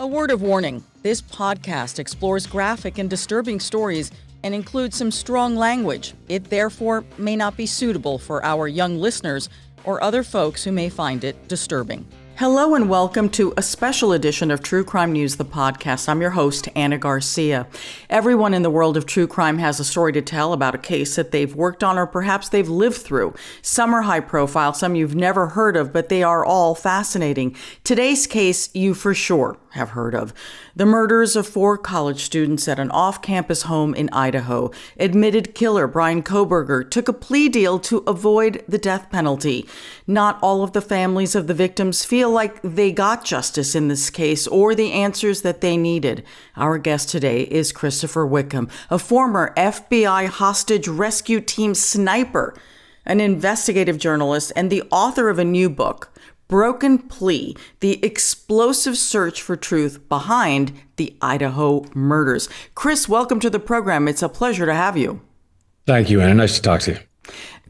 A word of warning, this podcast explores graphic and disturbing stories and includes some strong language. It therefore may not be suitable for our young listeners or other folks who may find it disturbing. Hello and welcome to a special edition of True Crime News, the podcast. I'm your host, Anna Garcia. Everyone in the world of true crime has a story to tell about a case that they've worked on or perhaps they've lived through. Some are high profile, some you've never heard of, but they are all fascinating. Today's case you for sure have heard of. The murders of 4 college students at an off-campus home in Idaho. Admitted killer Bryan Kohberger took a plea deal to avoid the death penalty. Not all of the families of the victims feel like they got justice in this case or the answers that they needed. Our guest today is Christopher Whitcomb, a former FBI hostage rescue team sniper, an investigative journalist, and the author of a new book, Broken Plea, the explosive search for truth behind the Idaho murders. Chris, welcome to the program. It's a pleasure to have you. Thank you, Anna. Nice to talk to you.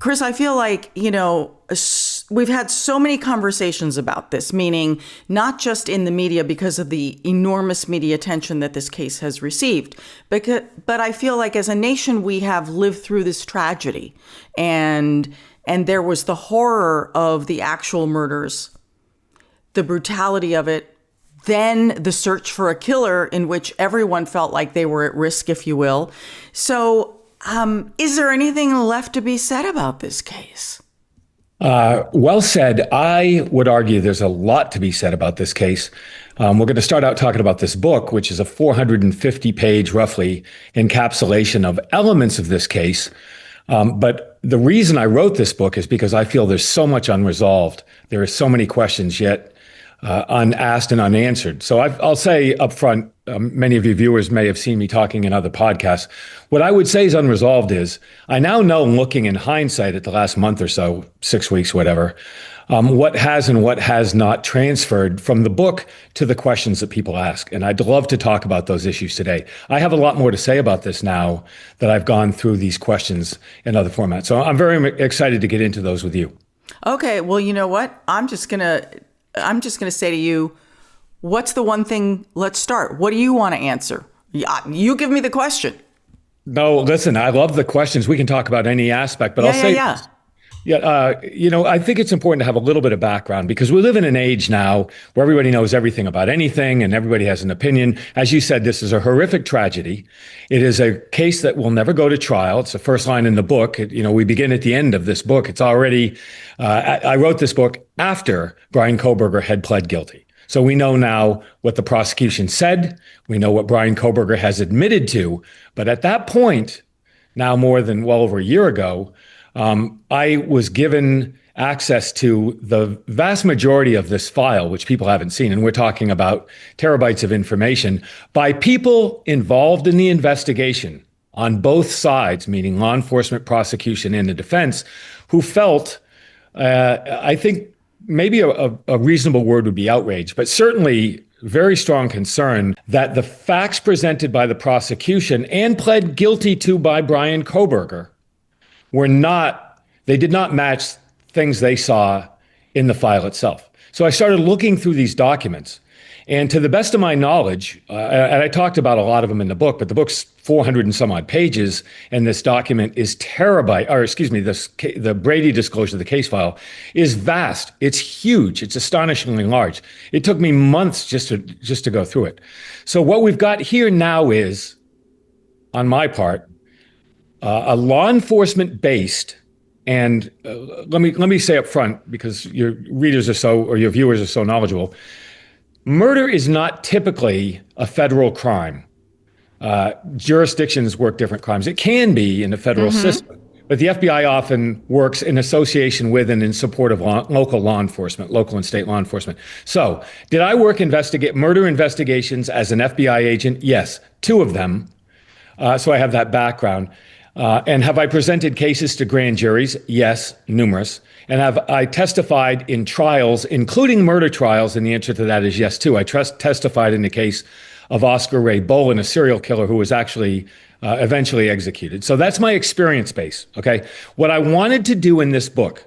Chris, I feel like, we've had so many conversations about this, meaning not just in the media because of the enormous media attention that this case has received, but I feel like as a nation, we have lived through this tragedy. And there was the horror of the actual murders, the brutality of it, then the search for a killer in which everyone felt like they were at risk, if you will. So is there anything left to be said about this case? Well said. I would argue there's a lot to be said about this case. We're going to start out talking about this book, which is a 450-page, roughly, encapsulation of elements of this case. But the reason I wrote this book is because I feel there's so much unresolved. There are so many questions yet unasked and unanswered. So I'll say up front, many of your viewers may have seen me talking in other podcasts. What I would say is unresolved is I now know, looking in hindsight at the last month or so, 6 weeks, whatever, what has and what has not transferred from the book to the questions that people ask. And I'd love to talk about those issues today. I have a lot more to say about this now that I've gone through these questions in other formats. So I'm very excited to get into those with you. Okay, well, you know what? I'm just gonna say to you, what's the one thing? Let's start. What do you want to answer? You give me the question. No, listen, I love the questions. We can talk about any aspect, but I'll say, I think it's important to have a little bit of background because we live in an age now where everybody knows everything about anything and everybody has an opinion. As you said, this is a horrific tragedy. It is a case that will never go to trial. It's the first line in the book. We begin at the end of this book. It's already, I wrote this book after Bryan Kohberger had pled guilty. So we know now what the prosecution said. We know what Bryan Kohberger has admitted to. But at that point, now more than well over a year ago, I was given access to the vast majority of this file, which people haven't seen. And we're talking about terabytes of information by people involved in the investigation on both sides, meaning law enforcement, prosecution, and the defense, who felt, I think maybe a reasonable word would be outrage, but certainly very strong concern that the facts presented by the prosecution and pled guilty to by Bryan Kohberger they did not match things they saw in the file itself. So I started looking through these documents. And to the best of my knowledge, and I talked about a lot of them in the book, but the book's 400 and some odd pages, and this document is the Brady disclosure, the case file, is vast. It's huge. It's astonishingly large. It took me months just to go through it. So what we've got here now is, on my part, a law enforcement based, and let me say up front, because your readers or your viewers are so knowledgeable, murder is not typically a federal crime. Jurisdictions work different crimes. It can be in the federal system, but the FBI often works in association with and in support of local law enforcement, local and state law enforcement. So did I work murder investigations as an FBI agent? Yes, 2 of them. So I have that background. And have I presented cases to grand juries? Yes, numerous. And have I testified in trials, including murder trials? And the answer to that is yes, too. I testified in the case of Oscar Ray Bolin, a serial killer who was actually eventually executed. So that's my experience base, okay? What I wanted to do in this book,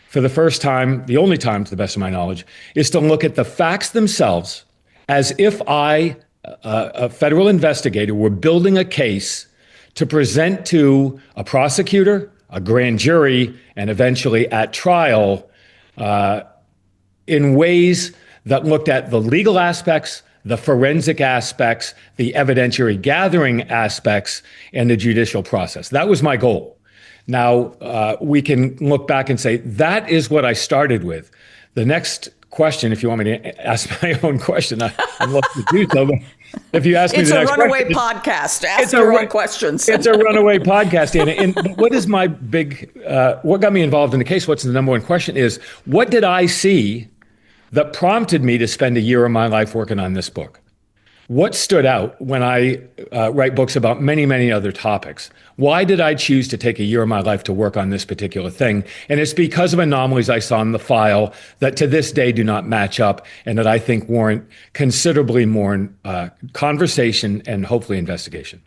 for the first time, the only time to the best of my knowledge, is to look at the facts themselves as if I, a federal investigator, were building a case to present to a prosecutor, a grand jury, and eventually at trial in ways that looked at the legal aspects, the forensic aspects, the evidentiary gathering aspects, and the judicial process. That was my goal. Now, we can look back and say, that is what I started with. The next question, if you want me to ask my own question, I'd love to do so. But if you ask me the next question. It's a runaway podcast. Ask your own questions. It's a runaway podcast, Anna. And what is my what got me involved in the case, what's the number one question is, what did I see that prompted me to spend a year of my life working on this book? What stood out when I write books about many, many other topics? Why did I choose to take a year of my life to work on this particular thing? And it's because of anomalies I saw in the file that to this day do not match up and that I think warrant considerably more conversation and hopefully investigation.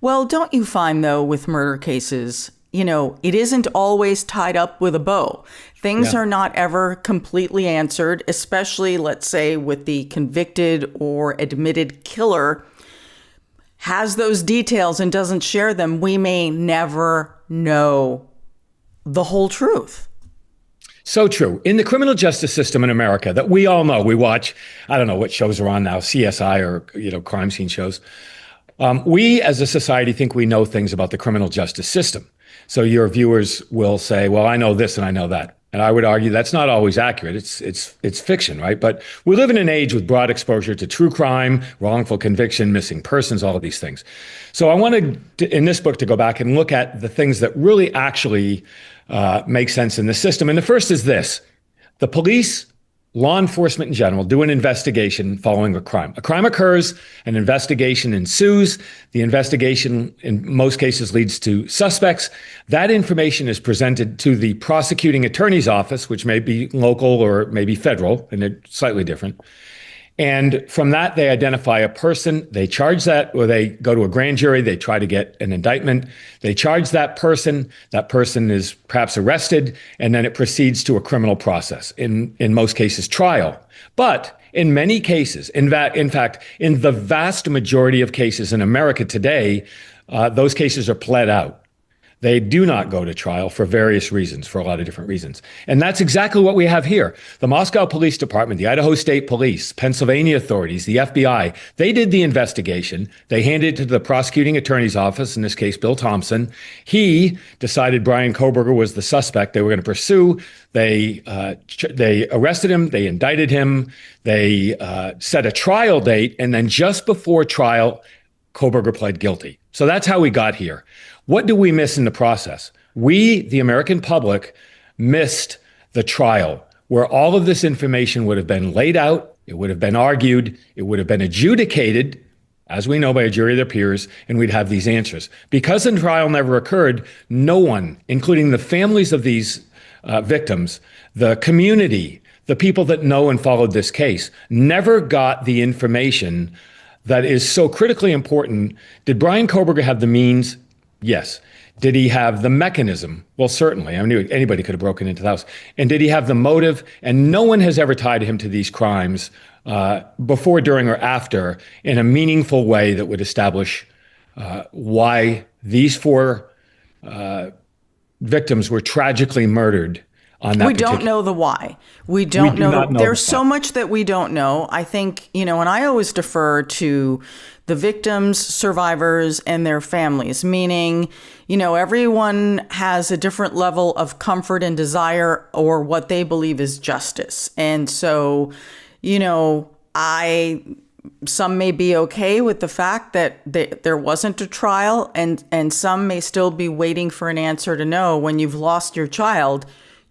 Well, don't you find, though, with murder cases, it isn't always tied up with a bow. Things are not ever completely answered, especially, let's say, with the convicted or admitted killer has those details and doesn't share them. We may never know the whole truth. So true. In the criminal justice system in America that we all know, we watch, I don't know what shows are on now, CSI or, crime scene shows. We as a society think we know things about the criminal justice system. So your viewers will say, well, I know this and I know that. And I would argue that's not always accurate. It's fiction, right? But we live in an age with broad exposure to true crime, wrongful conviction, missing persons, all of these things. So I wanted to, in this book, to go back and look at the things that really actually make sense in the system. And the first is this: the police, law enforcement in general, do an investigation following a crime. A crime occurs, an investigation ensues. The investigation, in most cases, leads to suspects. That information is presented to the prosecuting attorney's office, which may be local or maybe federal, and they're slightly different. And from that, they identify a person, they charge that, or they go to a grand jury, they try to get an indictment, they charge that person is perhaps arrested, and then it proceeds to a criminal process, in most cases, trial. But in many cases, in fact, in the vast majority of cases in America today, those cases are pled out. They do not go to trial for various reasons, for a lot of different reasons. And that's exactly what we have here. The Moscow Police Department, the Idaho State Police, Pennsylvania authorities, the FBI, they did the investigation. They handed it to the prosecuting attorney's office, in this case, Bill Thompson. He decided Bryan Kohberger was the suspect they were going to pursue. They arrested him. They indicted him. They set a trial date. And then just before trial, Kohberger pled guilty. So that's how we got here. What do we miss in the process? We, the American public, missed the trial where all of this information would have been laid out, it would have been argued, it would have been adjudicated, as we know, by a jury of their peers, and we'd have these answers. Because the trial never occurred, no one, including the families of these victims, the community, the people that know and followed this case, never got the information that is so critically important. Did Bryan Kohberger have the means? Yes. Did he have the mechanism? Well, certainly. I knew anybody could have broken into the house. And did he have the motive? And no one has ever tied him to these crimes before, during, or after in a meaningful way that would establish why these four victims were tragically murdered on that. We don't know the why. We don't know. There's so much that we don't know. I think, and I always defer to the victims, survivors, and their families, meaning, everyone has a different level of comfort and desire or what they believe is justice. And so, some may be okay with the fact that there wasn't a trial, and some may still be waiting for an answer to know when you've lost your child.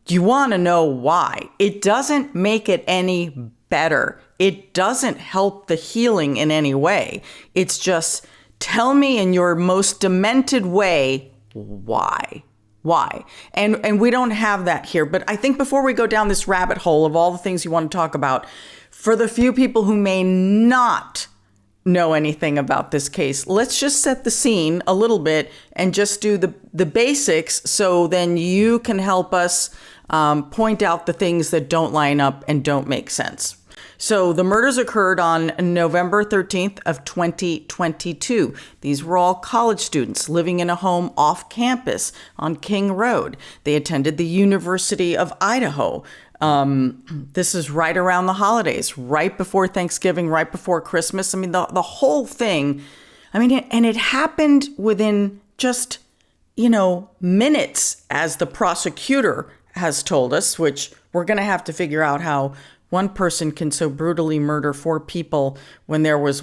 You want to know why. It doesn't make it any better. It doesn't help the healing in any way. It's just, tell me in your most demented way, why? Why? And we don't have that here. But I think before we go down this rabbit hole of all the things you want to talk about, for the few people who may not know anything about this case, let's just set the scene a little bit and just do the basics, so then you can help us point out the things that don't line up and don't make sense. So the murders occurred on November 13th of 2022. These were all college students living in a home off campus on King Road. They attended the University of Idaho. This is right around the holidays, right before Thanksgiving, right before Christmas. I mean, the whole thing, and it happened within just, minutes, as the prosecutor has told us, which we're going to have to figure out how one person can so brutally murder 4 people when there was,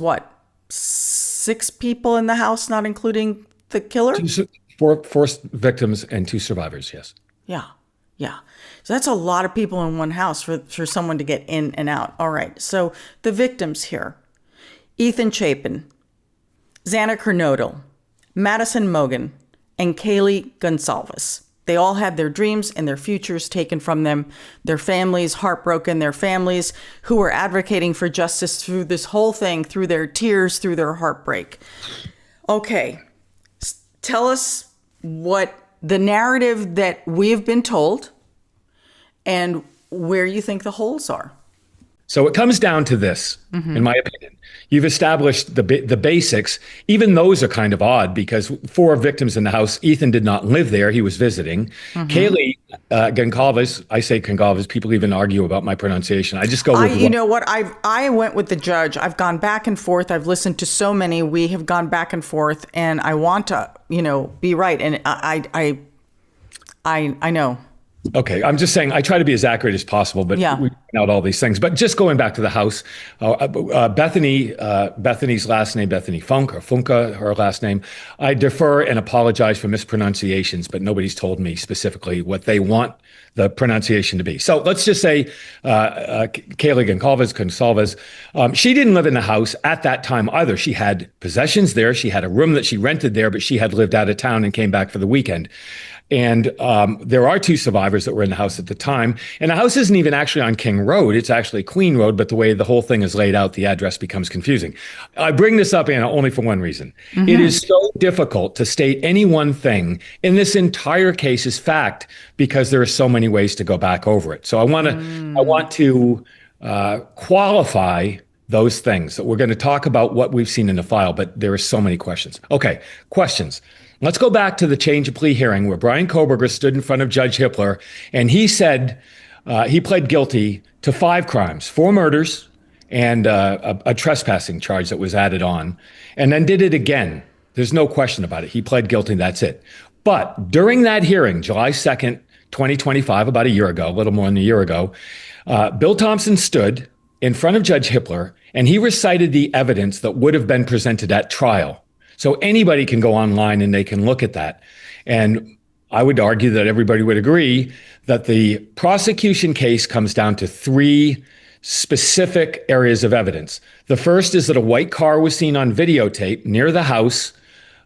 6 people in the house, not including the killer? 4 victims and 2 survivors, yes. Yeah. So that's a lot of people in one house for someone to get in and out. All right. So the victims here: Ethan Chapin, Xana Kernodle, Madison Mogan, and Kaylee Gonsalves. They all had their dreams and their futures taken from them, their families heartbroken, their families who were advocating for justice through this whole thing, through their tears, through their heartbreak. Okay, tell us what the narrative that we've been told and where you think the holes are. So it comes down to this, in my opinion. You've established the basics. Even those are kind of odd because 4 victims in the house. Ethan did not live there. He was visiting. Kaylee Goncalves, I say Goncalves. People even argue about my pronunciation. I just go with you know what? I went with the judge. I've gone back and forth. I've listened to so many. We have gone back and forth, and I want to, be right. And I know. Okay, I'm just saying I try to be as accurate as possible, but we point out all these things. But just going back to the house, Bethany's last name, Bethany Funk, or Funka, her last name. I defer and apologize for mispronunciations, but nobody's told me specifically what they want the pronunciation to be. So let's just say Kaylee Gonsalves, she didn't live in the house at that time either. She had possessions there. She had a room that she rented there, but she had lived out of town and came back for the weekend. And there are 2 survivors that were in the house at the time. And the house isn't even actually on King Road. It's actually Queen Road, but the way the whole thing is laid out, the address becomes confusing. I bring this up, Anna, only for one reason. It is so difficult to state any one thing in this entire case as fact because there are so many ways to go back over it. So I want to qualify those things. That we're going to talk about what we've seen in the file, but there are so many questions. Okay, questions. Let's go back to the change of plea hearing where Bryan Kohberger stood in front of Judge Hippler, and he said he pled guilty to 5 crimes, 4 murders, and a trespassing charge that was added on, and then did it again. There's no question about it. He pled guilty, that's it. But during that hearing, July 2nd, 2025, about a year ago, a little more than a year ago, Bill Thompson stood in front of Judge Hippler, and he recited the evidence that would have been presented at trial. So anybody can go online and they can look at that. And I would argue that everybody would agree that the prosecution case comes down to 3 specific areas of evidence. The first is that a white car was seen on videotape near the house,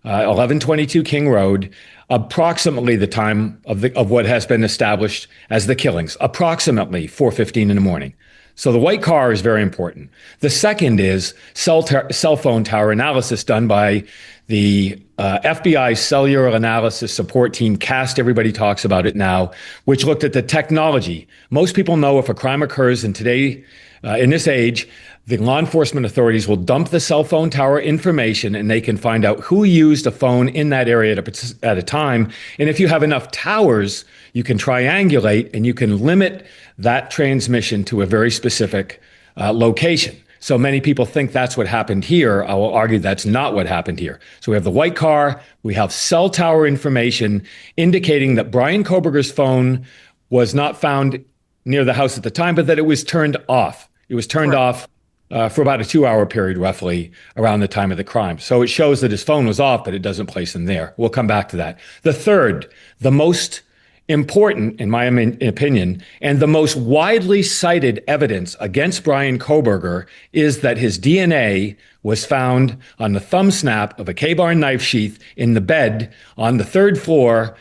1122 King Road, approximately the time of what has been established as the killings, approximately 4:15 in the morning. So the white car is very important. The second is cell phone tower analysis done by the FBI cellular analysis support team, CAST, everybody talks about it now, which looked at the technology. Most people know if a crime occurs in this age, the law enforcement authorities will dump the cell phone tower information and they can find out who used a phone in that area at a time. And if you have enough towers, you can triangulate and you can limit that transmission to a very specific location. So many people think that's what happened here. I will argue that's not what happened here. So we have the white car, we have cell tower information indicating that Bryan Kohberger's phone was not found near the house at the time, but that it was turned off. It was turned off for about a 2-hour period, roughly, around the time of the crime. So it shows that his phone was off, but it doesn't place him there. We'll come back to that. The third, the most important, in my opinion, and the most widely cited evidence against Bryan Kohberger is that his DNA was found on the thumb snap of a K-bar knife sheath in the bed on the 3rd floor,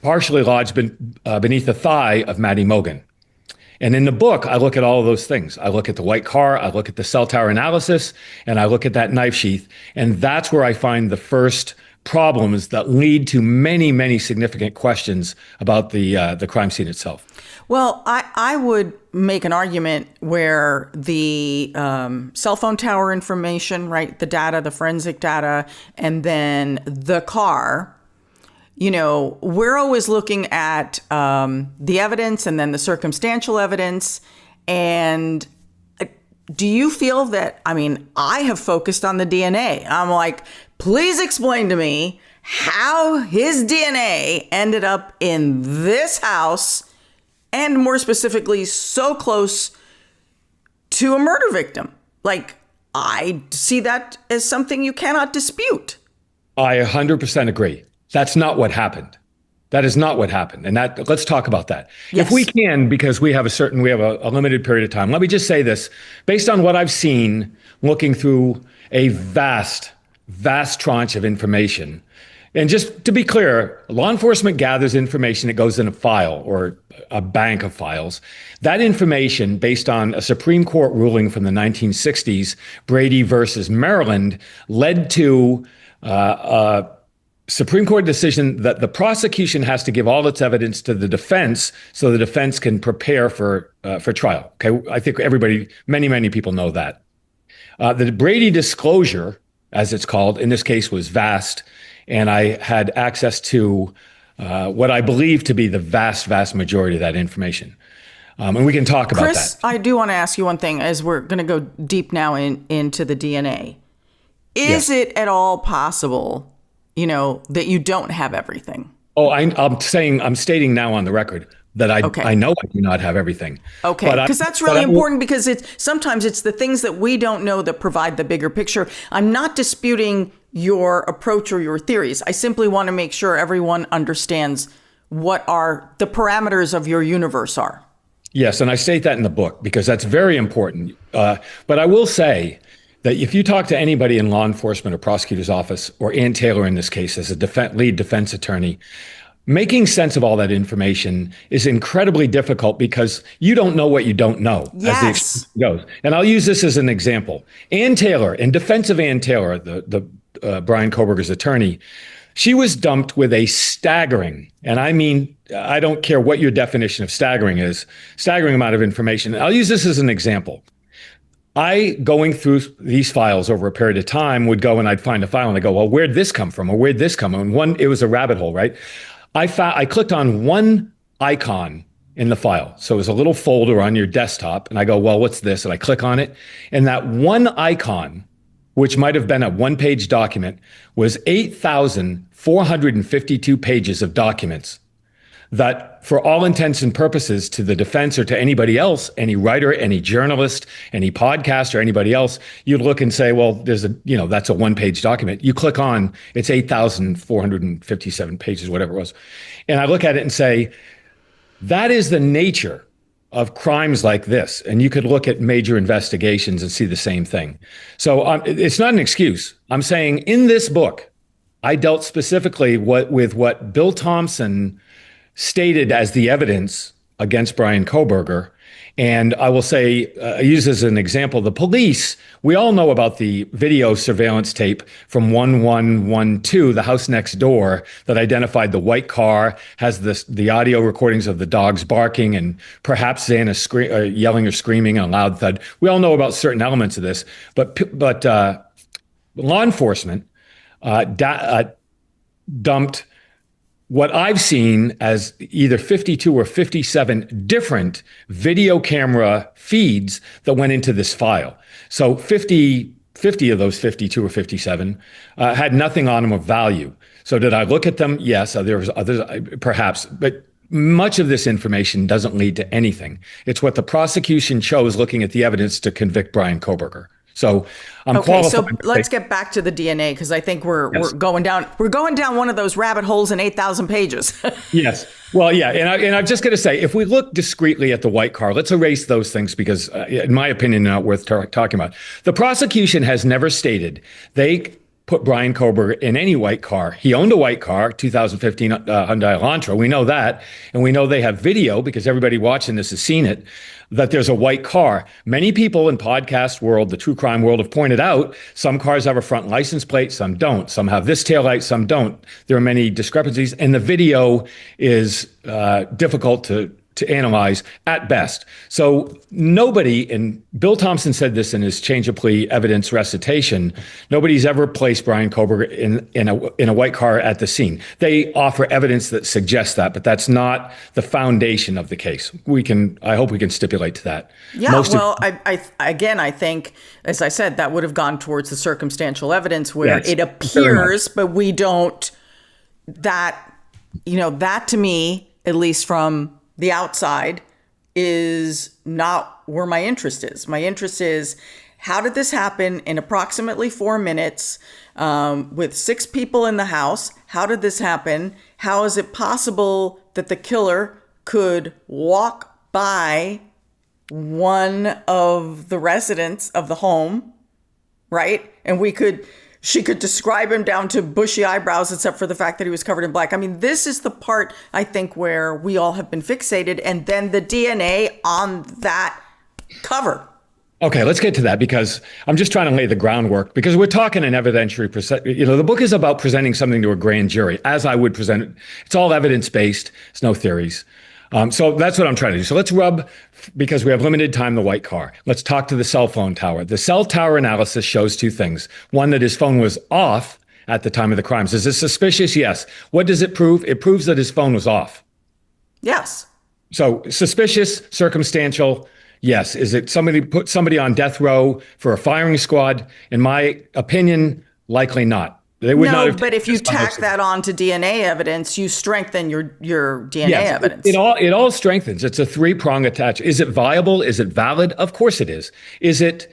partially lodged beneath the thigh of Maddie Mogan. And in the book, I look at all of those things. I look at the white car, I look at the cell tower analysis, and I look at that knife sheath. And that's where I find the first problems that lead to many, many significant questions about the crime scene itself. Well, I would make an argument where the cell phone tower information, right, the data, the forensic data, and then the car, we're always looking at the evidence and then the circumstantial evidence. And do you feel that, I have focused on the DNA. I'm like, please explain to me how his DNA ended up in this house, and more specifically, so close to a murder victim. Like, I see that as something you cannot dispute. I 100% agree. That's not what happened. That is not what happened. And let's talk about that. Yes. If we can, because we have a limited period of time. Let me just say this. Based on what I've seen, looking through a vast tranche of information, and just to be clear, law enforcement gathers information that goes in a file or a bank of files. That information, based on a Supreme Court ruling from the 1960s, Brady versus Maryland, led to a Supreme Court decision that the prosecution has to give all its evidence to the defense so the defense can prepare for trial. Okay, I think many people know that. The Brady disclosure, as it's called, in this case was vast. And I had access to what I believe to be the vast majority of that information. And we can talk about Chris, that. I do want to ask you one thing as we're going to go deep now into the DNA. Is it at all possible, that you don't have everything? Oh, I'm stating now on the record that I know I do not have everything. Okay, because that's really important, because sometimes it's the things that we don't know that provide the bigger picture. I'm not disputing your approach or your theories. I simply want to make sure everyone understands what the parameters of your universe are. Yes, and I state that in the book because that's very important. But I will say that if you talk to anybody in law enforcement or prosecutor's office, or Ann Taylor in this case as a lead defense attorney, making sense of all that information is incredibly difficult because you don't know what you don't know. Yes. As the experience goes. And I'll use this as an example. Ann Taylor, in defense of Ann Taylor, the Bryan Kohberger's attorney, she was dumped with a staggering, and I mean, I don't care what your definition of staggering is, staggering amount of information. I'll use this as an example. Going through these files over a period of time, would go and I'd find a file and I go, well, where'd this come from? Or where'd this come from? And it was a rabbit hole, right? I clicked on one icon in the file. So it was a little folder on your desktop. And I go, well, what's this? And I click on it. And that one icon, which might have been a one-page document, was 8,452 pages of documents that, for all intents and purposes, to the defense or to anybody else, any writer, any journalist, any podcaster, anybody else, you'd look and say, well, that's a one-page document. You click on, it's 8,457 pages, whatever it was. And I look at it and say, that is the nature of crimes like this. And you could look at major investigations and see the same thing. So it's not an excuse. I'm saying in this book, I dealt specifically with what Bill Thompson stated as the evidence against Bryan Kohberger. And I will say, use as an example, the police, we all know about the video surveillance tape from 1112, the house next door, that identified the white car, has the audio recordings of the dogs barking and perhaps Xana yelling or screaming and a loud thud. We all know about certain elements of this, but law enforcement dumped what I've seen as either 52 or 57 different video camera feeds that went into this file. So 50 of those 52 or 57 had nothing on them of value. So did I look at them? Yes, there was others, perhaps, but much of this information doesn't lead to anything. It's what the prosecution chose looking at the evidence to convict Bryan Kohberger. So I'm qualified. So let's get back to the DNA, because I think we're going down one of those rabbit holes in 8,000 pages. Yes. Well, yeah. And I'm just going to say, if we look discreetly at the white car, let's erase those things because, in my opinion, not worth talking about. The prosecution has never stated they put Bryan Kohberger in any white car. He owned a white car, 2015 Hyundai Elantra. We know that. And we know they have video, because everybody watching this has seen it, that there's a white car. Many people in podcast world, the true crime world, have pointed out some cars have a front license plate, some don't. Some have this taillight, some don't. There are many discrepancies, and the video is difficult to to analyze at best. So nobody, and Bill Thompson said this in his change of plea evidence recitation, nobody's ever placed Bryan Kohberger in a white car at the scene. They offer evidence that suggests that, but that's not the foundation of the case. I hope we can stipulate to that. Yeah, I think, as I said, that would have gone towards the circumstantial evidence where it appears, but we don't, that to me, at least from the outside, is not where my interest is. My interest is, how did this happen in approximately 4 minutes with 6 people in the house? How did this happen? How is it possible that the killer could walk by one of the residents of the home, right? And she could describe him down to bushy eyebrows, except for the fact that he was covered in black. I mean, this is the part, I think, where we all have been fixated. And then the DNA on that cover. Okay, let's get to that, because I'm just trying to lay the groundwork, because we're talking an evidentiary, the book is about presenting something to a grand jury, as I would present it. It's all evidence-based. It's no theories. So that's what I'm trying to do. So let's because we have limited time, the white car. Let's talk to the cell phone tower. The cell tower analysis shows 2 things. One, that his phone was off at the time of the crimes. Is this suspicious? Yes. What does it prove? It proves that his phone was off. Yes. So suspicious, circumstantial, yes. Is it put somebody on death row for a firing squad? In my opinion, likely not. They would not have, but if you tack that on to DNA evidence, you strengthen your DNA evidence. It all strengthens. It's a 3-prong attach. Is it viable? Is it valid? Of course it is. Is it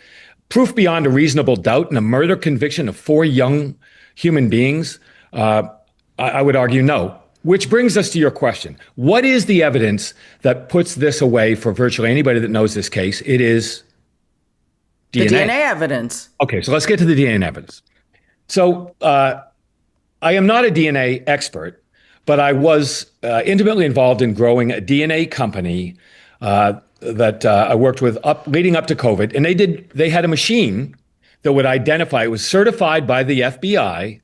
proof beyond a reasonable doubt in a murder conviction of 4 young human beings? I would argue no. Which brings us to your question. What is the evidence that puts this away for virtually anybody that knows this case? It is DNA. The DNA evidence. Okay, so let's get to the DNA evidence. So I am not a DNA expert, but I was intimately involved in growing a DNA company that I worked with leading up to COVID. And they had a machine that would identify, it was certified by the FBI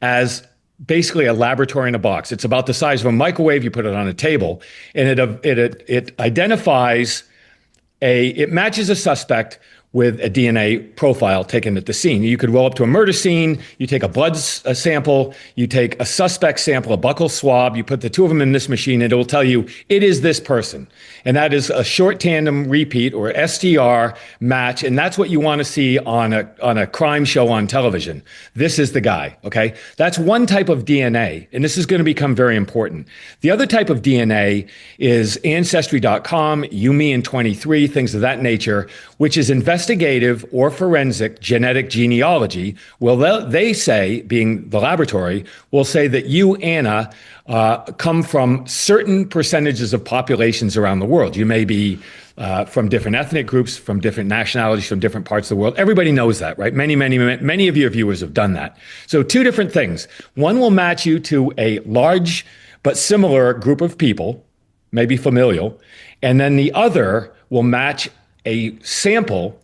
as basically a laboratory in a box. It's about the size of a microwave. You put it on a table, and it identifies it matches a suspect with a DNA profile taken at the scene. You could roll up to a murder scene, you take a blood sample, you take a suspect sample, a buccal swab, you put the 2 of them in this machine, and it will tell you it is this person. And that is a short tandem repeat, or STR match, and that's what you want to see on a crime show on television. This is the guy, okay? That's one type of DNA, and this is going to become very important. The other type of DNA is Ancestry.com, YouMe23, things of that nature, which is investigative or forensic genetic genealogy. Well, they say, being the laboratory, will say that you, Anna, come from certain percentages of populations around the world. You may be from different ethnic groups, from different nationalities, from different parts of the world. Everybody knows that, right? Many of your viewers have done that. So 2 different things. One will match you to a large but similar group of people, maybe familial, and then the other will match a sample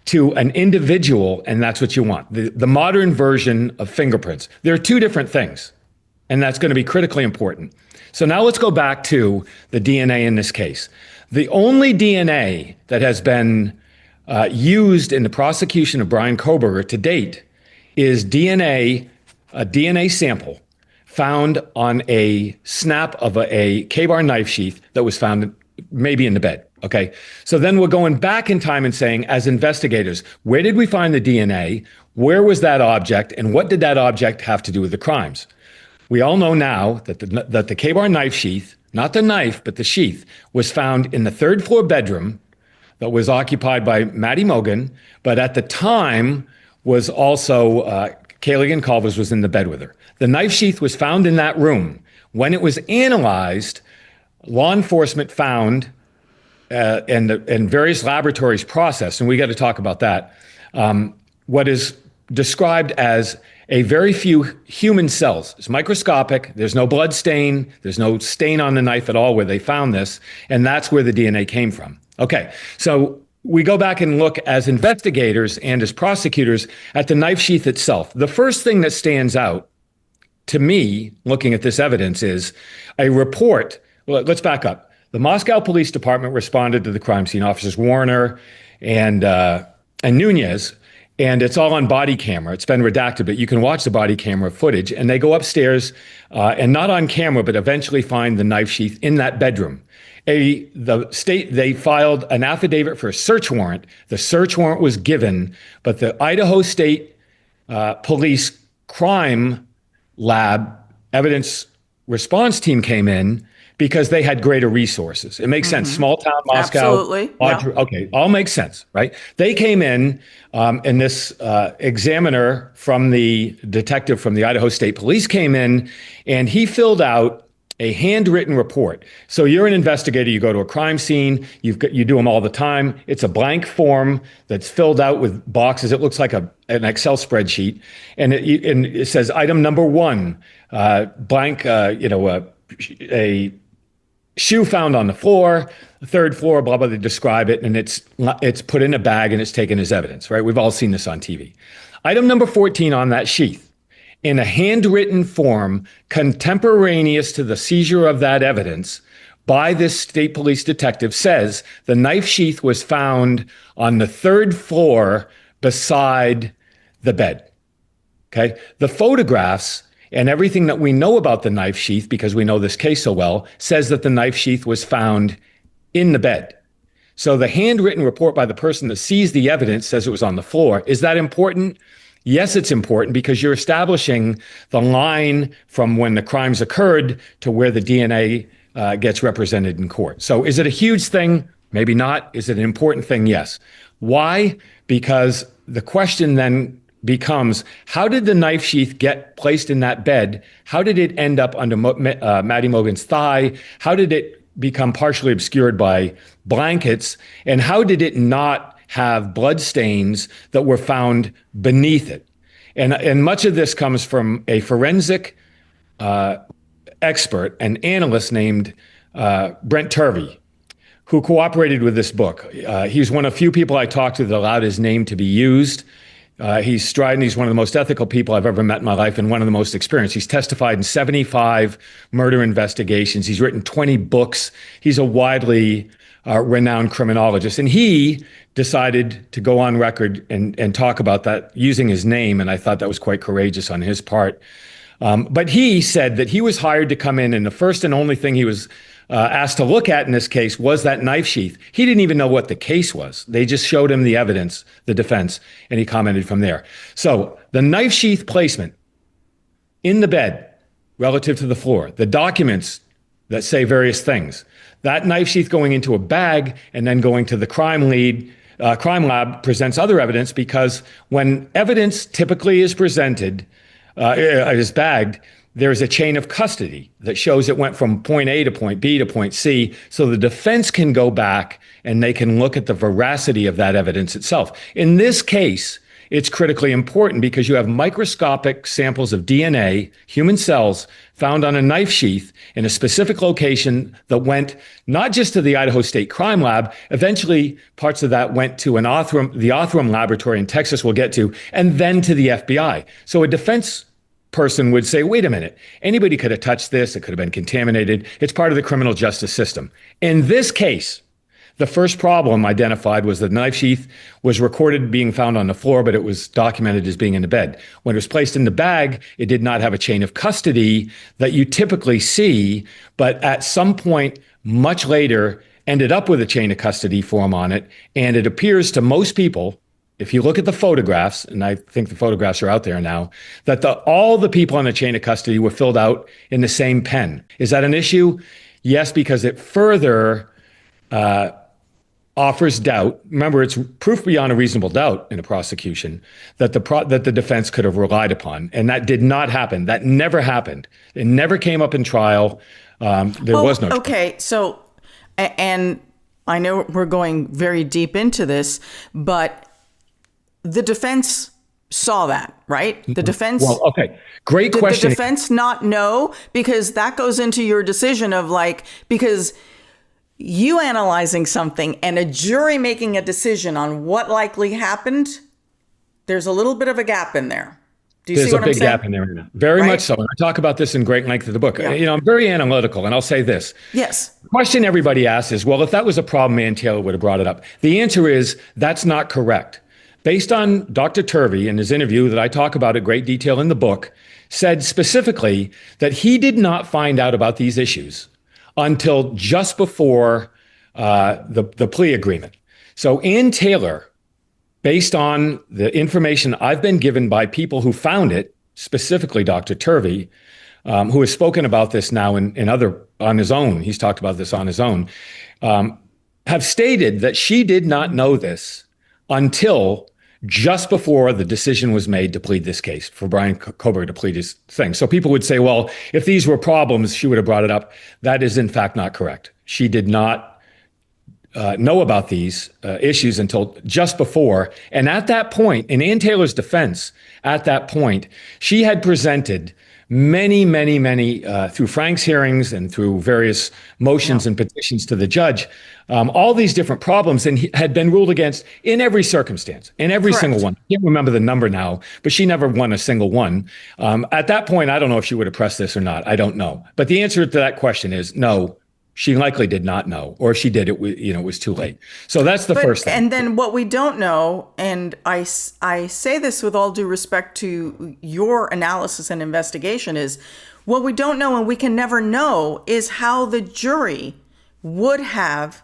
to an individual, and that's what you want. The modern version of fingerprints. There are 2 different things, and that's going to be critically important. So now let's go back to the DNA in this case. The only DNA that has been used in the prosecution of Bryan Kohberger to date is a DNA sample found on a snap of a K-bar knife sheath that was found maybe in the bed. Okay, so then we're going back in time and saying, as investigators, where did we find the DNA? Where was that object? And what did that object have to do with the crimes? We all know now that the K-bar knife sheath, not the knife, but the sheath, was found in the 3rd floor bedroom that was occupied by Maddie Mogan, but at the time was also, Kayleigh Culvers was in the bed with her. The knife sheath was found in that room. When it was analyzed, law enforcement found and various laboratories processed, and we got to talk about that, what is described as a very few human cells. It's microscopic. There's no blood stain. There's no stain on the knife at all where they found this, and that's where the DNA came from. Okay, so we go back and look as investigators and as prosecutors at the knife sheath itself. The first thing that stands out to me, looking at this evidence, is a report. Well, let's back up. The Moscow Police Department responded to the crime scene, Officers Warner and Nunez, and it's all on body camera. It's been redacted, but you can watch the body camera footage. And they go upstairs and not on camera, but eventually find the knife sheath in that bedroom. They filed an affidavit for a search warrant. The search warrant was given, but the Idaho State Police Crime Lab evidence response team came in because they had greater resources. It makes sense. Small town Moscow. Absolutely. Yeah. Okay, all makes sense, right? They came in, and this examiner from the detective from the Idaho State Police came in, and he filled out a handwritten report. So you're an investigator, you go to a crime scene, you do them all the time. It's a blank form that's filled out with boxes. It looks like an Excel spreadsheet. And it says item number 1, blank, a shoe found on the floor, the third floor, blah, blah, they describe it, and it's put in a bag and it's taken as evidence, right? We've all seen this on TV. Item number 14 on that sheath, in a handwritten form contemporaneous to the seizure of that evidence by this state police detective, says the knife sheath was found on the 3rd floor beside the bed. Okay. The photographs and everything that we know about the knife sheath, because we know this case so well, says that the knife sheath was found in the bed. So the handwritten report by the person that sees the evidence says it was on the floor. Is that important? Yes, it's important because you're establishing the line from when the crimes occurred to where the DNA gets represented in court. So is it a huge thing? Maybe not. Is it an important thing? Yes. Why? Because the question then becomes, how did the knife sheath get placed in that bed? How did it end up under Maddie Mogen's thigh? How did it become partially obscured by blankets? And how did it not have blood stains that were found beneath it? And much of this comes from a forensic expert, an analyst named Brent Turvey, who cooperated with this book. He's one of few people I talked to that allowed his name to be used. He's strident. He's one of the most ethical people I've ever met in my life and one of the most experienced. He's testified in 75 murder investigations. He's written 20 books. He's a widely renowned criminologist. And he decided to go on record and talk about that using his name. And I thought that was quite courageous on his part. But he said that he was hired to come in, and the first and only thing he was asked to look at in this case was that knife sheath. He didn't even know what the case was. They just showed him the evidence, the defense, and he commented from there. So the knife sheath placement in the bed relative to the floor, the documents that say various things, that knife sheath going into a bag and then going to the crime lab presents other evidence, because when evidence typically is presented, is bagged, there's a chain of custody that shows it went from point A to point B to point C, so the defense can go back and they can look at the veracity of that evidence itself. In this case, it's critically important because you have microscopic samples of DNA, human cells, found on a knife sheath in a specific location that went not just to the Idaho State Crime Lab, eventually parts of that went to the Othram laboratory in Texas we'll get to, and then to the FBI. So a defense person would say, wait a minute, anybody could have touched this, it could have been contaminated, it's part of the criminal justice system. In this case, the first problem identified was the knife sheath was recorded being found on the floor, but it was documented as being in the bed. When it was placed in the bag, it did not have a chain of custody that you typically see, but at some point much later ended up with a chain of custody form on it. And it appears to most people, if you look at the photographs, and I think the photographs are out there now, that all the people on the chain of custody were filled out in the same pen. Is that an issue? Yes, because it further offers doubt. Remember, it's proof beyond a reasonable doubt in a prosecution that the defense could have relied upon, and that did not happen. That never happened. It never came up in trial. There was no. Okay, so, and I know we're going very deep into this, but the defense saw that, right? The defense. Well, okay, great question. Did the defense not know? Because that goes into your decision of because you analyzing something and a jury making a decision on what likely happened, there's a little bit of a gap in there. Do you see what I'm saying? There's a big gap in there. Very much so. And I talk about this in great length of the book. Yeah. I'm very analytical, and I'll say this. Yes. The question everybody asks is, well, if that was a problem, Ann Taylor would have brought it up. The answer is that's not correct. Based on Dr. Turvey in his interview that I talk about in great detail in the book, said specifically that he did not find out about these issues until just before the plea agreement. So Ann Taylor, based on the information I've been given by people who found it, specifically Dr. Turvey, who has spoken about this now on his own, he's talked about this on his own, have stated that she did not know this until just before the decision was made to plead this case, for Bryan Kohberger to plead his thing. So people would say, well, if these were problems, she would have brought it up. That is in fact not correct. She did not know about these issues until just before. And at that point, in Ann Taylor's defense, at that point, she had presented many, through Frank's hearings and through various motions and petitions to the judge, all these different problems, and had been ruled against in every circumstance, in every single one. I can't remember the number now, but she never won a single one. At that point, I don't know if she would have pressed this or not. I don't know. But the answer to that question is no. She likely did not know, or if she did, it was too late. So that's the first thing. And then what we don't know, and I say this with all due respect to your analysis and investigation, is what we don't know and we can never know is how the jury would have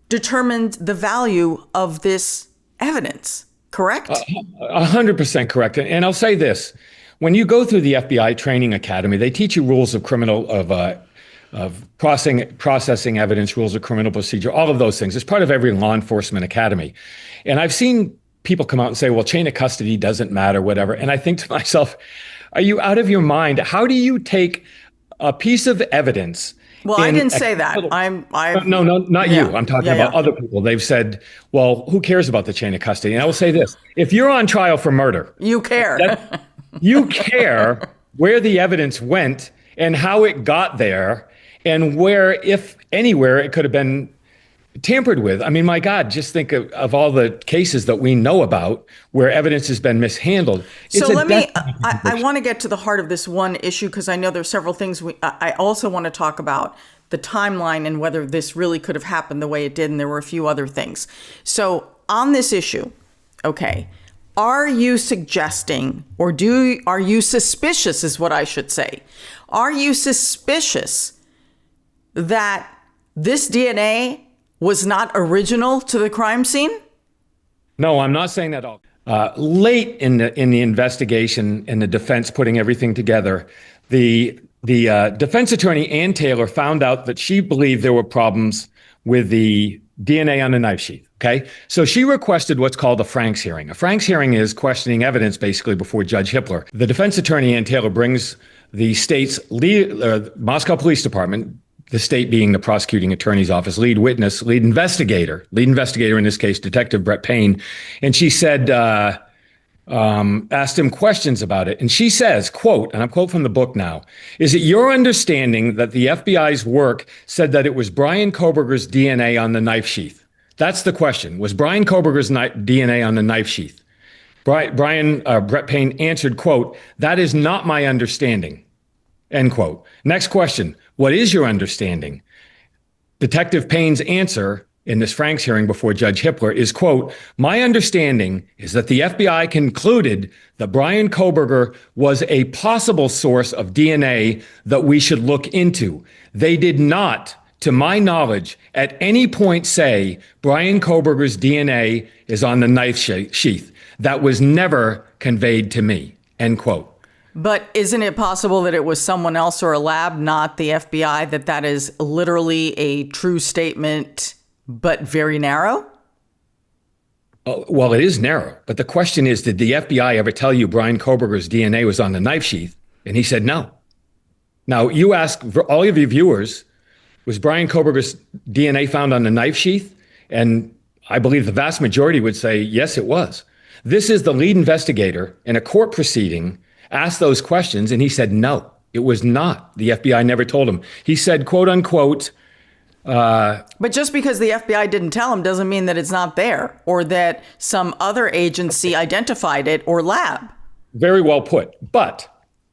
determined the value of this evidence. Correct? 100% correct. And I'll say this: when you go through the FBI training academy, they teach you rules of processing evidence, rules of criminal procedure, all of those things. It's part of every law enforcement academy. And I've seen people come out and say, well, chain of custody doesn't matter, whatever. And I think to myself, are you out of your mind? How do you take a piece of evidence? Well, I didn't say that. No, not you. I'm talking about other people. They've said, well, who cares about the chain of custody? And I will say this: if you're on trial for murder, you care. You care where the evidence went and how it got there, and where, if anywhere, it could have been tampered with. I mean, my God, just think of all the cases that we know about where evidence has been mishandled. So I want to get to the heart of this one issue, because I know there's several things. I also want to talk about the timeline and whether this really could have happened the way it did. And there were a few other things. So on this issue, okay, are you suggesting, or are you suspicious is what I should say. Are you suspicious that this DNA was not original to the crime scene? No, I'm not saying that at all. Late in the investigation and the defense putting everything together, the defense attorney, Ann Taylor, found out that she believed there were problems with the DNA on the knife sheath. Okay. So she requested what's called a Frank's hearing. A Frank's hearing is questioning evidence basically before Judge Hippler. The defense attorney, Ann Taylor, brings the state's Moscow Police Department, the state being the prosecuting attorney's office, lead witness, lead investigator in this case, Detective Brett Payne. And she said, asked him questions about it. And she says, quote, and I'm quote from the book now, "Is it your understanding that the FBI's work said that it was Bryan Kohberger's DNA on the knife sheath?" That's the question. Was Bryan Kohberger's DNA on the knife sheath? Brett Payne answered, quote, "That is not my understanding," end quote. Next question. What is your understanding? Detective Payne's answer in this Frank's hearing before Judge Hippler is, quote, "My understanding is that the FBI concluded that Bryan Kohberger was a possible source of DNA that we should look into. They did not, to my knowledge, at any point say Bryan Kohberger's DNA is on the knife sheath. That was never conveyed to me," end quote. But isn't it possible that it was someone else or a lab, not the FBI, that is literally a true statement, but very narrow? Well, it is narrow. But the question is, did the FBI ever tell you Bryan Kohberger's DNA was on the knife sheath? And he said no. Now, you ask all of your viewers, was Bryan Kohberger's DNA found on the knife sheath? And I believe the vast majority would say, yes, it was. This is the lead investigator in a court proceeding asked those questions, and he said, no, it was not. The FBI never told him. He said, quote unquote. But just because the FBI didn't tell him doesn't mean that it's not there, or that some other agency identified it or lab. Very well put. But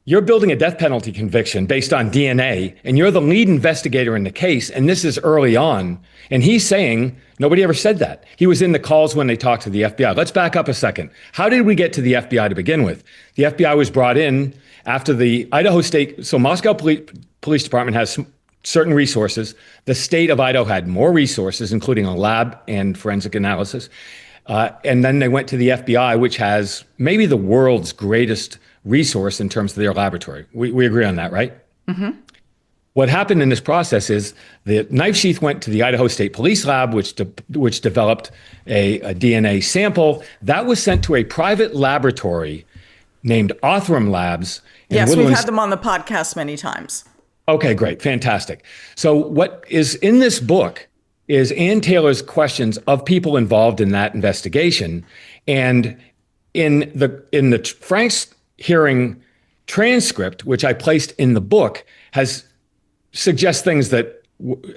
you're building a death penalty conviction based on DNA, and you're the lead investigator in the case, and this is early on. And he's saying nobody ever said that. He was in the calls when they talked to the FBI. Let's back up a second. How did we get to the FBI to begin with? The FBI was brought in after the Idaho State, so Moscow Police Department has certain resources. The state of Idaho had more resources, including a lab and forensic analysis. And then they went to the FBI, which has maybe the world's greatest resource in terms of their laboratory. We agree on that, right? Mm-hmm. What happened in this process is the knife sheath went to the Idaho State Police Lab, which developed a DNA sample. That was sent to a private laboratory named Othram Labs. Yes, we've had them on the podcast many times. Okay, great. Fantastic. So what is in this book is Ann Taylor's questions of people involved in that investigation. And in the Frank's hearing transcript, which I placed in the book, suggests things that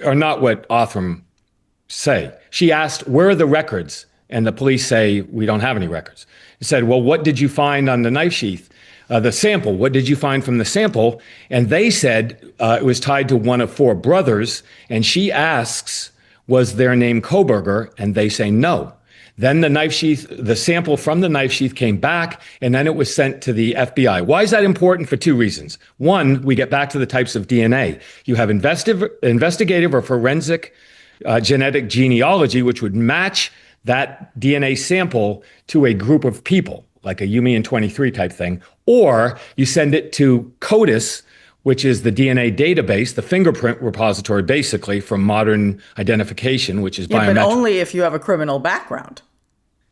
are not what Othram say. She asked, where are the records? And the police say, we don't have any records. He said, well, what did you find on the knife sheath? The sample, what did you find from the sample? And they said it was tied to one of four brothers. And she asks, was their name Kohberger? And they say no. Then the sample from the knife sheath came back, and then it was sent to the FBI. Why is that important? For two reasons. One, we get back to the types of DNA. You have investigative or forensic genetic genealogy, which would match that DNA sample to a group of people, like a unanswered type thing, or you send it to CODIS, which is the DNA database, the fingerprint repository, basically, from modern identification, which is biometric. But only if you have a criminal background.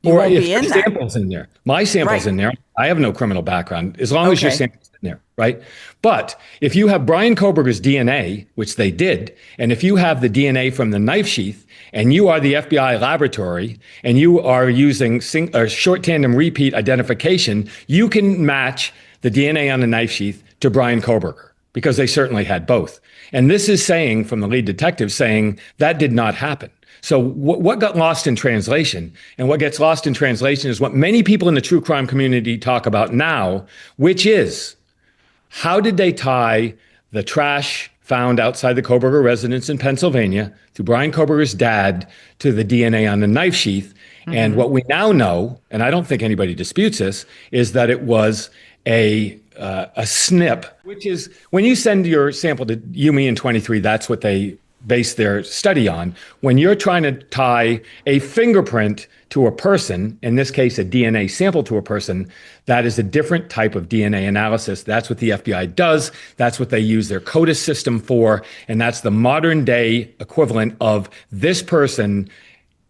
You won't be in that. Sample's in there. My sample's in there. I have no criminal background, as long as your sample's in there, right? But if you have Bryan Kohberger's DNA, which they did, and if you have the DNA from the knife sheath, and you are the FBI laboratory, and you are using short tandem repeat identification, you can match the DNA on the knife sheath to Bryan Kohberger, because they certainly had both. And this is saying, from the lead detective, saying that did not happen. So what got lost in translation, and what gets lost in translation is what many people in the true crime community talk about now, which is, how did they tie the trash found outside the Kohberger residence in Pennsylvania to Bryan Kohberger's dad to the DNA on the knife sheath? Mm-hmm. And what we now know, and I don't think anybody disputes this, is that it was a SNP, which is when you send your sample to ume23, that's what they base their study on. When you're trying to tie a fingerprint to a person, in this case, a DNA sample to a person, that is a different type of DNA analysis. That's what the FBI does. That's what they use their CODIS system for. And that's the modern day equivalent of this person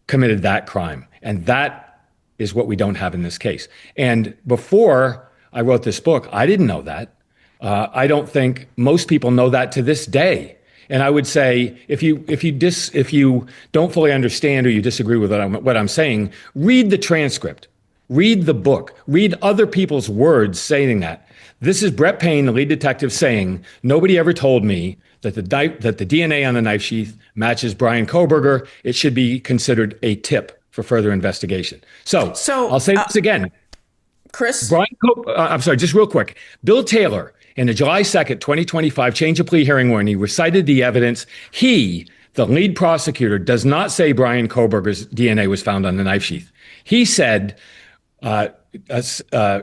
committed that crime. And that is what we don't have in this case. And before I wrote this book, I didn't know that. I don't think most people know that to this day. And I would say, if you don't fully understand or you disagree with what I'm saying, read the transcript, read the book, read other people's words saying that. This is Brett Payne, the lead detective, saying, nobody ever told me that the DNA on the knife sheath matches Bryan Kohberger. It should be considered a tip for further investigation. So I'll say this again. Chris? I'm sorry, just real quick. Bill Taylor, in the July 2nd, 2025 change of plea hearing when he recited the evidence, he, the lead prosecutor, does not say Bryan Kohberger's DNA was found on the knife sheath. He said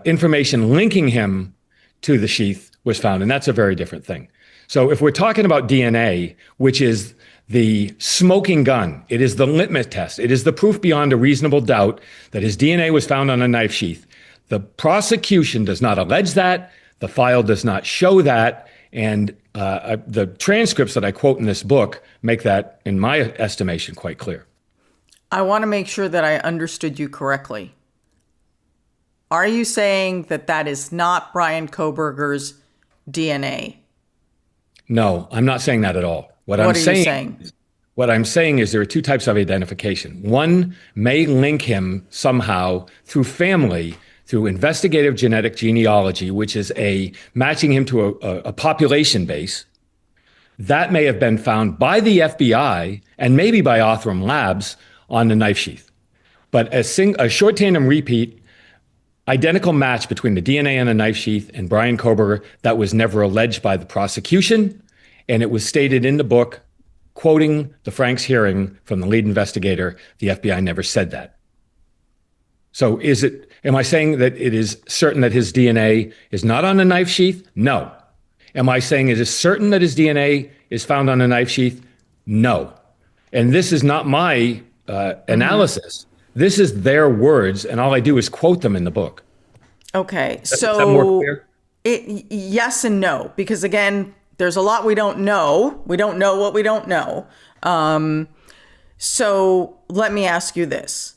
information linking him to the sheath was found, and that's a very different thing. So if we're talking about DNA, which is the smoking gun, it is the litmus test, it is the proof beyond a reasonable doubt that his DNA was found on a knife sheath. The prosecution does not allege that. The file does not show that. And the transcripts that I quote in this book make that, in my estimation, quite clear. I want to make sure that I understood you correctly. Are you saying that that is not Bryan Kohberger's DNA? No, I'm not saying that at all. What are you saying? What I'm saying is there are two types of identification. One may link him somehow through family, through investigative genetic genealogy, which is matching him to a population base. That may have been found by the FBI and maybe by Othram Labs on the knife sheath. But a short tandem repeat identical match between the DNA on the knife sheath and Bryan Kohberger that was never alleged by the prosecution. And it was stated in the book, quoting the Franks hearing from the lead investigator, the FBI never said that. So am I saying that it is certain that his DNA is not on the knife sheath? No. Am I saying it is certain that his DNA is found on the knife sheath? No. And this is not my analysis. This is their words, and all I do is quote them in the book. Okay, is that more clear? Yes and no, because again, there's a lot we don't know. We don't know what we don't know. So let me ask you this.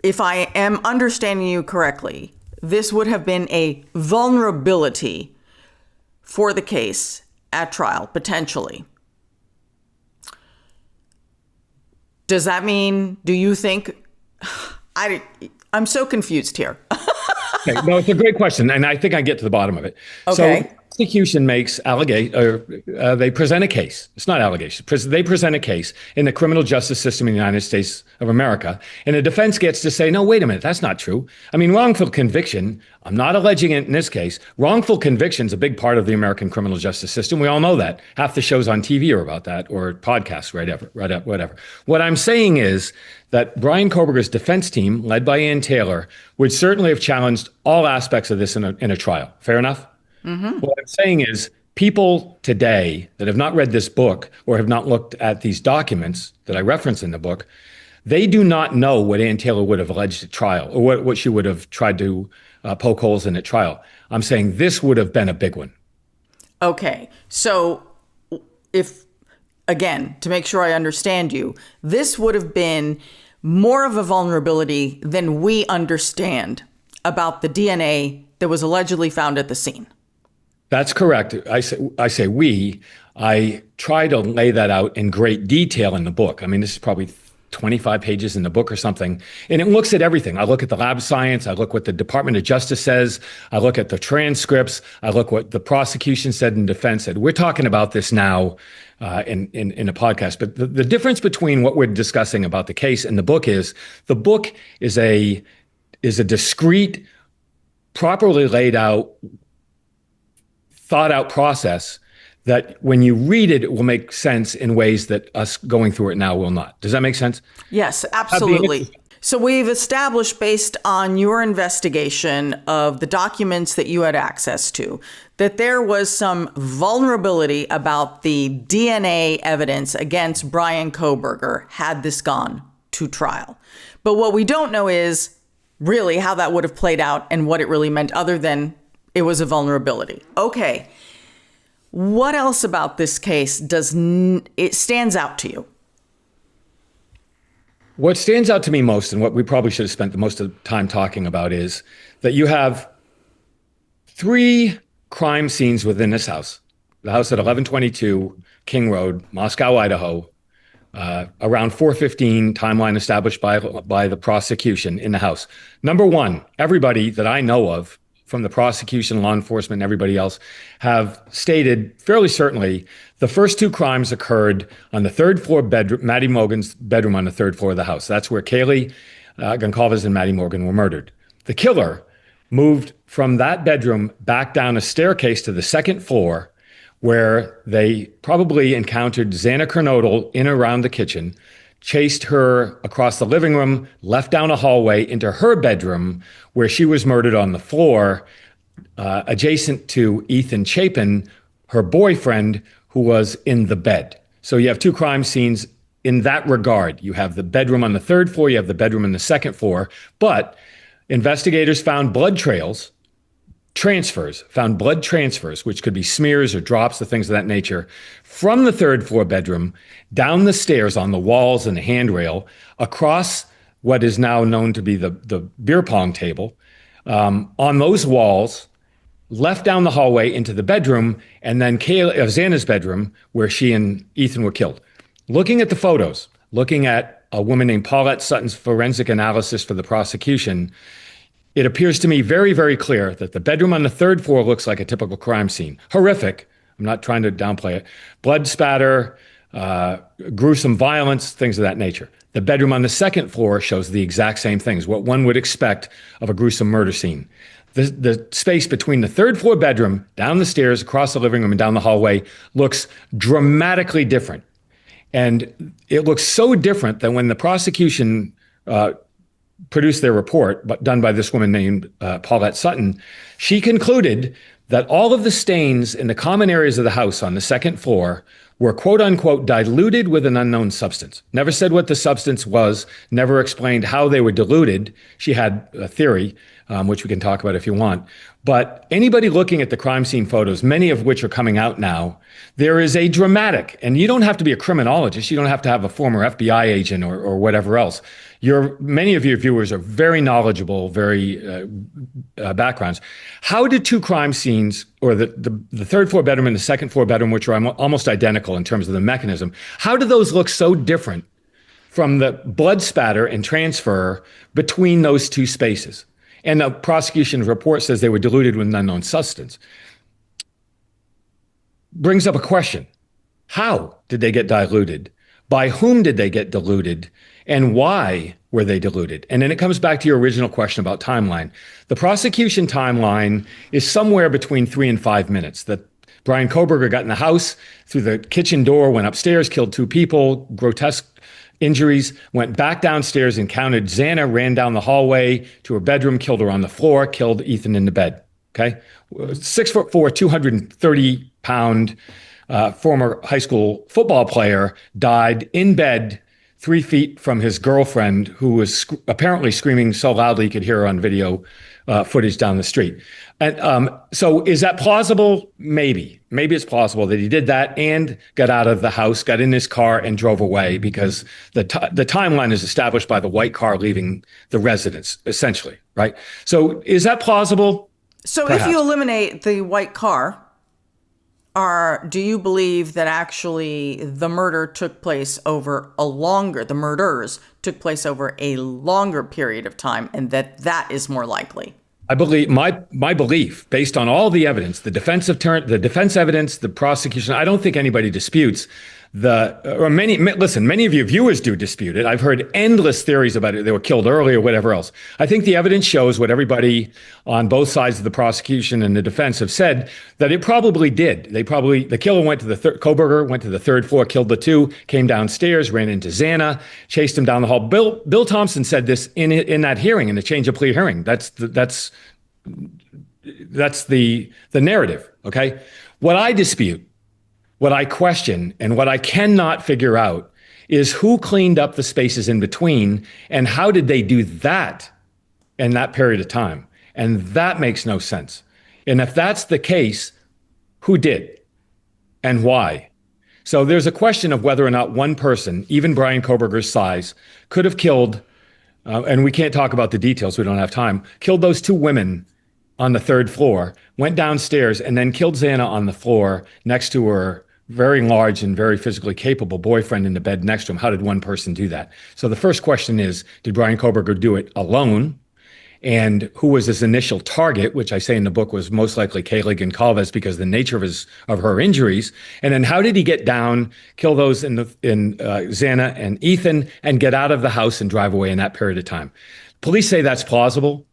If I am understanding you correctly, this would have been a vulnerability for the case at trial, potentially. Does that mean, do you think, I'm so confused here. Okay, no, it's a great question, and I think I get to the bottom of it. Okay. So prosecution makes they present a case. It's not allegations. They present a case in the criminal justice system in the United States of America, and the defense gets to say, no, wait a minute, that's not true. I mean, wrongful conviction, I'm not alleging it in this case. Wrongful conviction is a big part of the American criminal justice system. We all know that. Half the shows on TV are about that, or podcasts, whatever. What I'm saying is that Bryan Kohberger's defense team, led by Ann Taylor, would certainly have challenged all aspects of this in a trial. Fair enough? Mm-hmm. What I'm saying is people today that have not read this book or have not looked at these documents that I reference in the book, they do not know what Ann Taylor would have alleged at trial or what she would have tried to poke holes in at trial. I'm saying this would have been a big one. Okay. So if, again, to make sure I understand you, this would have been more of a vulnerability than we understand about the DNA that was allegedly found at the scene. That's correct. I say we. I try to lay that out in great detail in the book. I mean, this is probably 25 pages in the book or something. And it looks at everything. I look at the lab science. I look what the Department of Justice says. I look at the transcripts. I look what the prosecution said and defense said. We're talking about this now in a podcast. But the difference between what we're discussing about the case and the book is a discrete, properly laid out, thought out process that when you read it, it will make sense in ways that us going through it now will not. Does that make sense? Yes, absolutely. So we've established, based on your investigation of the documents that you had access to, that there was some vulnerability about the DNA evidence against Bryan Kohberger had this gone to trial. But what we don't know is really how that would have played out and what it really meant, other than it was a vulnerability. Okay. What else about this case it stands out to you? What stands out to me most, and what we probably should have spent the most of the time talking about, is that you have 3 crime scenes within this house. The house at 1122 King Road, Moscow, Idaho, around 4:15 timeline established by the prosecution in the house. Number one, everybody that I know of from the prosecution, law enforcement, and everybody else have stated fairly certainly the first 2 crimes occurred on the 3rd floor bedroom, Maddie Morgan's bedroom on the 3rd floor of the house. That's where Kaylee Goncalves and Maddie Morgan were murdered. The killer moved from that bedroom back down a staircase to the 2nd floor, where they probably encountered Xana Kernodle in and around the kitchen, chased her across the living room, left down a hallway into her bedroom, where she was murdered on the floor, adjacent to Ethan Chapin, her boyfriend, who was in the bed. So you have 2 crime scenes in that regard. You have the bedroom on the 3rd floor, you have the bedroom on the 2nd floor, but investigators found blood transfers, which could be smears or drops or things of that nature, from the 3rd floor bedroom, down the stairs on the walls and the handrail, across what is now known to be the beer pong table, on those walls, left down the hallway into the bedroom, and then Xana's bedroom, where she and Ethan were killed. Looking at the photos, looking at a woman named Paulette Sutton's forensic analysis for the prosecution, it appears to me very, very clear that the bedroom on the 3rd floor looks like a typical crime scene. Horrific. I'm not trying to downplay it. Blood spatter, gruesome violence, things of that nature. The bedroom on the second floor shows the exact same things, what one would expect of a gruesome murder scene. The space between the third floor bedroom, down the stairs, across the living room, and down the hallway looks dramatically different. And it looks so different that when the prosecution produced their report, done by this woman named Paulette Sutton, she concluded that all of the stains in the common areas of the house on the second floor were quote unquote diluted with an unknown substance. Never said what the substance was, never explained how they were diluted. She had a theory, which we can talk about if you want. But anybody looking at the crime scene photos, many of which are coming out now, there is a dramatic, and you don't have to be a criminologist, you don't have to have a former FBI agent or whatever else. Many of your viewers are very knowledgeable, very backgrounds. How did two crime scenes, or the third floor bedroom and the second floor bedroom, which are almost identical in terms of the mechanism, how do those look so different from the blood spatter and transfer between those two spaces? And the prosecution's report says they were diluted with an unknown substance. Brings up a question. How did they get diluted? By whom did they get diluted? And why were they diluted? And then it comes back to your original question about timeline. The prosecution timeline is somewhere between 3 and 5 minutes. That Bryan Kohberger got in the house, through the kitchen door, went upstairs, killed 2 people, grotesque injuries, went back downstairs, encountered Xana, ran down the hallway to her bedroom, killed her on the floor, killed Ethan in the bed. Okay? 6'4", 230-pound former high school football player died in bed 3 feet from his girlfriend, who was apparently screaming so loudly you could hear her on video footage down the street. And so is that plausible? Maybe. Maybe it's plausible that he did that and got out of the house, got in his car and drove away, because the timeline is established by the white car leaving the residence, essentially, right? So is that plausible? So Perhaps. If you eliminate the white car, do you believe that actually the murders took place over a longer period of time, and that is more likely? I believe my belief, based on all the evidence, the defense evidence, the prosecution, I don't think anybody disputes many of your viewers do dispute it. I've heard endless theories about it. They were killed early or whatever else. I think the evidence shows what everybody on both sides of the prosecution and the defense have said, that it probably did. The killer Kohberger went to the third floor, killed the 2, came downstairs, ran into Xana, chased him down the hall. Bill Thompson said this in that hearing, in the change of plea hearing. That's the narrative. Okay. What I dispute, what I question, and what I cannot figure out is who cleaned up the spaces in between, and how did they do that in that period of time? And that makes no sense. And if that's the case, who did and why? So there's a question of whether or not one person, even Bryan Kohberger's size, could have killed, and we can't talk about the details, we don't have time, killed those 2 women on the third floor, went downstairs, and then killed Xana on the floor next to her very large and very physically capable boyfriend in the bed next to him. How did one person do that? So the first question is, did Bryan Kohberger do it alone? And who was his initial target, which I say in the book was most likely Kaylee Goncalves because of the nature of her injuries. And then how did he get down, kill those in Xana and Ethan, and get out of the house and drive away in that period of time? Police say that's plausible.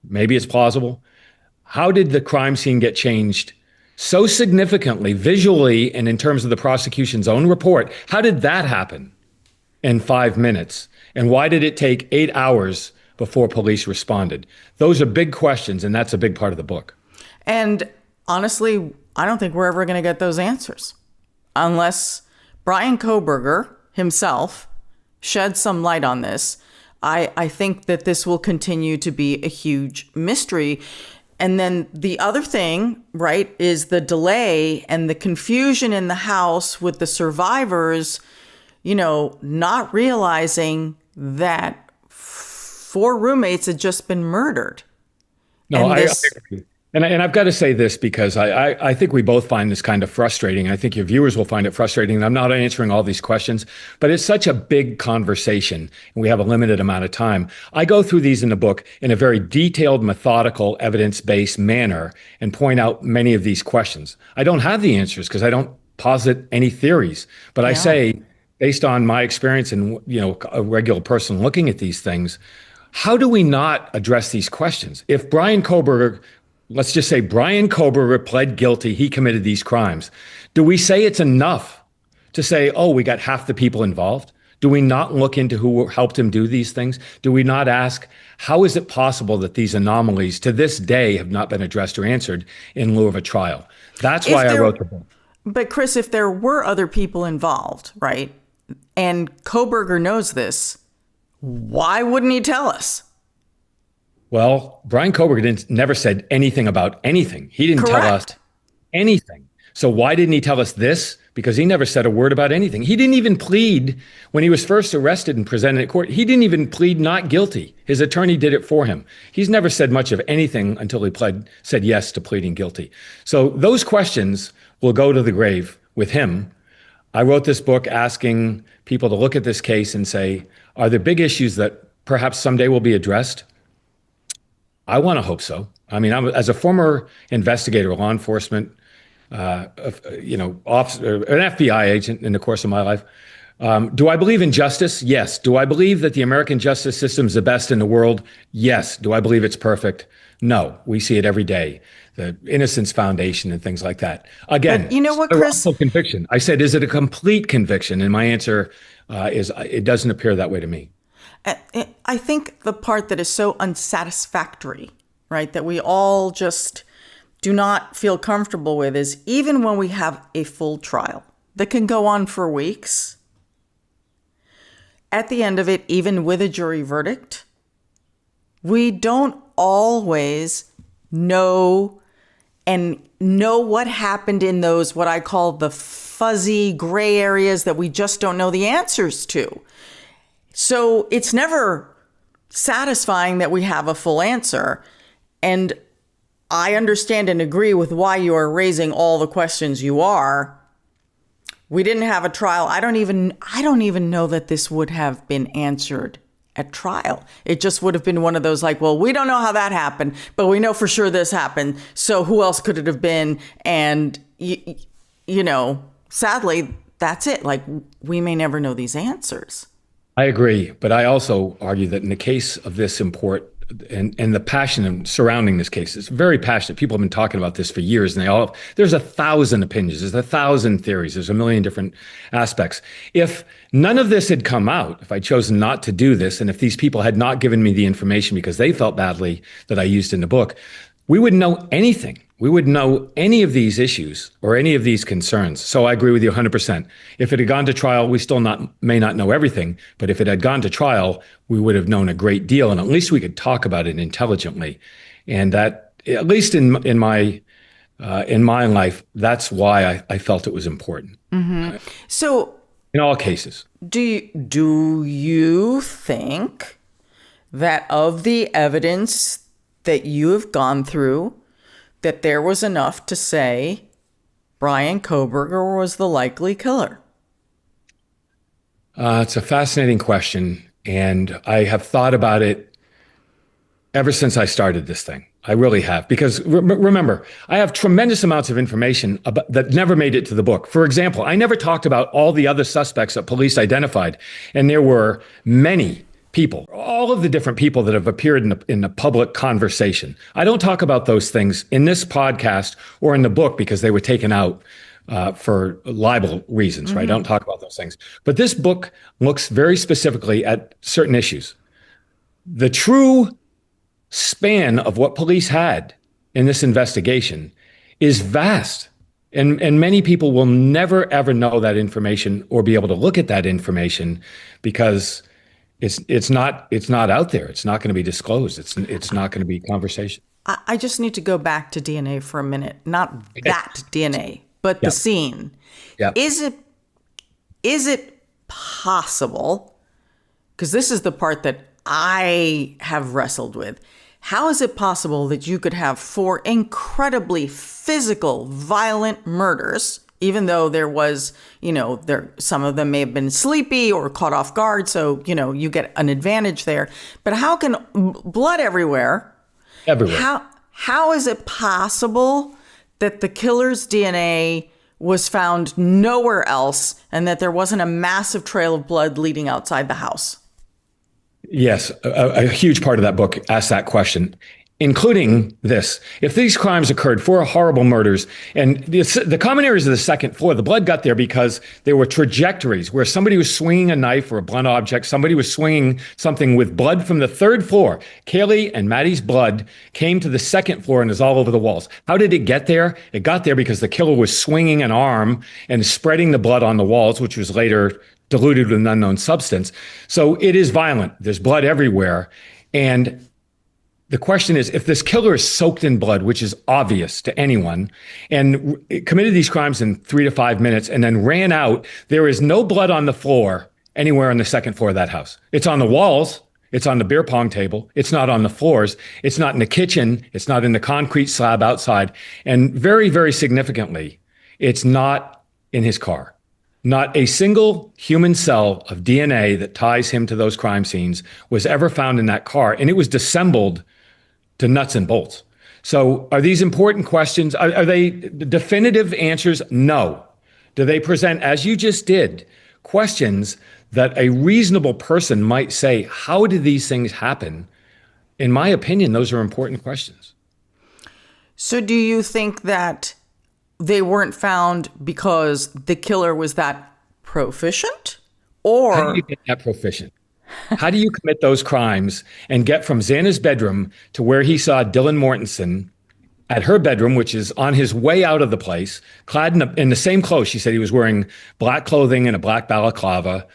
Maybe it's plausible. How did the crime scene get changed so significantly, visually, and in terms of the prosecution's own report? How did that happen in 5 minutes? And why did it take 8 hours before police responded? Those are big questions, and that's a big part of the book. And honestly, I don't think we're ever going to get those answers unless Bryan Kohberger himself sheds some light on this. I think that this will continue to be a huge mystery. And then the other thing, right, is the delay and the confusion in the house with the survivors, not realizing that 4 roommates had just been murdered. No, I agree. And I've got to say this because I think we both find this kind of frustrating. I think your viewers will find it frustrating. And I'm not answering all these questions, but it's such a big conversation and we have a limited amount of time. I go through these in the book in a very detailed, methodical, evidence-based manner and point out many of these questions. I don't have the answers because I don't posit any theories. But I say, based on my experience and, a regular person looking at these things, how do we not address these questions? If Bryan Kohberger, let's just say Bryan Kohberger pled guilty, he committed these crimes, do we say it's enough to say, oh, we got half the people involved? Do we not look into who helped him do these things? Do we not ask, how is it possible that these anomalies to this day have not been addressed or answered in lieu of a trial? That's why I wrote the book. But Chris, if there were other people involved, right, and Kohberger knows this, why wouldn't he tell us? Well, Bryan Kohberger never said anything about anything. He didn't tell us anything. So why didn't he tell us this? Because he never said a word about anything. He didn't even plead when he was first arrested and presented at court. He didn't even plead not guilty. His attorney did it for him. He's never said much of anything until he said yes to pleading guilty. So those questions will go to the grave with him. I wrote this book asking people to look at this case and say, are there big issues that perhaps someday will be addressed? I want to hope so. I mean, as a former investigator, law enforcement, officer, an FBI agent in the course of my life, do I believe in justice? Yes. Do I believe that the American justice system is the best in the world? Yes. Do I believe it's perfect? No. We see it every day. The Innocence Foundation and things like that. Again, but you know what, Chris? Conviction. I said, is it a complete conviction? And my answer is, it doesn't appear that way to me. I think the part that is so unsatisfactory, right, that we all just do not feel comfortable with is even when we have a full trial that can go on for weeks, at the end of it, even with a jury verdict, we don't always know what happened in those, what I call the fuzzy gray areas that we just don't know the answers to. So it's never satisfying that we have a full answer. And I understand and agree with why you are raising all the questions you are. We didn't have a trial. I don't even know that this would have been answered at trial. It just would have been one of those like, well, we don't know how that happened, but we know for sure this happened. So who else could it have been? And, sadly, that's it. Like, we may never know these answers. I agree. But I also argue that in the case of this import, and the passion surrounding this case is very passionate. People have been talking about this for years, and there's 1,000 opinions, there's 1,000 theories, there's a million different aspects. If none of this had come out, if I chosen not to do this, and if these people had not given me the information because they felt badly that I used in the book, we wouldn't know anything. We wouldn't know any of these issues or any of these concerns. So I agree with you 100%. If it had gone to trial, we still may not know everything, but if it had gone to trial, we would have known a great deal, and at least we could talk about it intelligently. And that, at least in my life, that's why I felt it was important. Mm-hmm. So, in all cases, do you think that of the evidence that you have gone through, that there was enough to say Bryan Kohberger was the likely killer? It's a fascinating question, and I have thought about it ever since I started this thing. I really have, because remember, I have tremendous amounts of information that never made it to the book. For example, I never talked about all the other suspects that police identified, and there were many people, all of the different people that have appeared in the public conversation. I don't talk about those things in this podcast or in the book because they were taken out for libel reasons, right? I don't talk about those things. But this book looks very specifically at certain issues. The true span of what police had in this investigation is vast. And many people will never, ever know that information or be able to look at that information because it's not out there. It's not going to be disclosed. It's not going to be conversation. I just need to go back to DNA for a minute. Not that DNA, but the scene. Yeah. Is it possible? Because this is the part that I have wrestled with. How is it possible that you could have 4 incredibly physical, violent murders, even though there was, some of them may have been sleepy or caught off guard, so, you get an advantage there. But how can blood everywhere? Everywhere. How is it possible that the killer's DNA was found nowhere else and that there wasn't a massive trail of blood leading outside the house. Yes, a huge part of that book asks that question, including this. If these crimes occurred, 4 horrible murders, and the common areas of the second floor, the blood got there because there were trajectories where somebody was swinging a knife or a blunt object, somebody was swinging something with blood from the third floor. Kaylee and Maddie's blood came to the second floor and is all over the walls. How did it get there? It got there because the killer was swinging an arm and spreading the blood on the walls, which was later diluted with an unknown substance. So it is violent. There's blood everywhere. And the question is, if this killer is soaked in blood, which is obvious to anyone, and committed these crimes in 3 to 5 minutes and then ran out, there is no blood on the floor anywhere on the second floor of that house. It's on the walls. It's on the beer pong table. It's not on the floors. It's not in the kitchen. It's not in the concrete slab outside. And very, very significantly, it's not in his car. Not a single human cell of DNA that ties him to those crime scenes was ever found in that car, and it was disassembled to nuts and bolts. So are these important questions? Are they definitive answers? No. Do they present, as you just did, questions that a reasonable person might say, how did these things happen? In my opinion, those are important questions. So do you think that they weren't found because the killer was that proficient? Or how do you get that proficient? How do you commit those crimes and get from Xana's bedroom to where he saw Dylan Mortensen at her bedroom, which is on his way out of the place, clad in the same clothes? She said he was wearing black clothing and a black balaclava,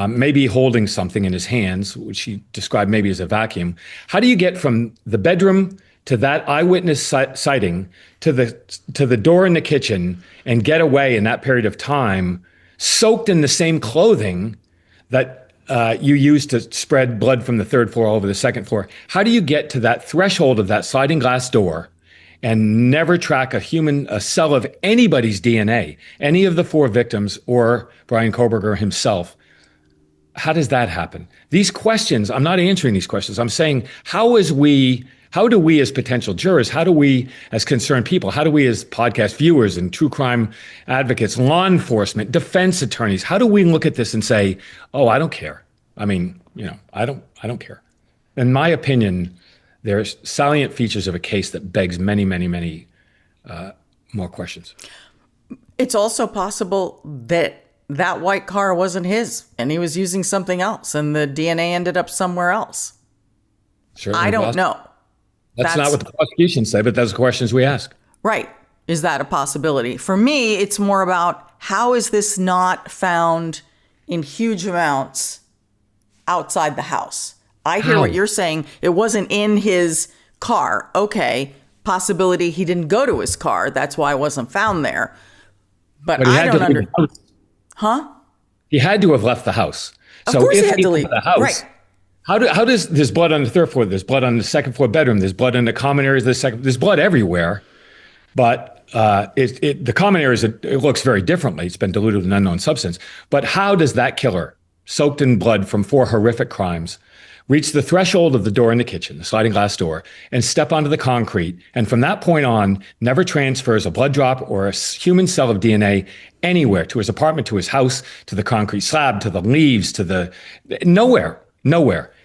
maybe holding something in his hands, which she described maybe as a vacuum. How do you get from the bedroom to that eyewitness sighting to the door in the kitchen and get away in that period of time, soaked in the same clothing that you used to spread blood from the third floor over the second floor? How do you get to that threshold of that sliding glass door and never track a cell of anybody's DNA, any of the 4 victims or Bryan Kohberger himself? How does that happen? These questions, I'm not answering these questions. I'm saying, how do we as potential jurors, how do we as concerned people, how do we as podcast viewers and true crime advocates, law enforcement, defense attorneys, how do we look at this and say, oh, I don't care? I mean, I don't care. In my opinion, there's salient features of a case that begs many, many, many more questions. It's also possible that that white car wasn't his and he was using something else and the DNA ended up somewhere else. Certainly I don't know. That's not what the prosecution said, but those are questions we ask. Right. Is that a possibility? For me, it's more about how is this not found in huge amounts outside the house? I hear what you're saying. It wasn't in his car. Okay. Possibility he didn't go to his car. That's why it wasn't found there. But I don't understand. Huh? He had to have left the house. Of course he had to leave the house. Right. How does there's blood on the third floor? There's blood on the second floor bedroom. There's blood in the common areas of the second. There's blood everywhere, but the common areas it looks very differently. It's been diluted with an unknown substance. But how does that killer, soaked in blood from 4 horrific crimes, reach the threshold of the door in the kitchen, the sliding glass door, and step onto the concrete, and from that point on, never transfers a blood drop or a human cell of DNA anywhere, to his apartment, to his house, to the concrete slab, to the leaves, to the nowhere.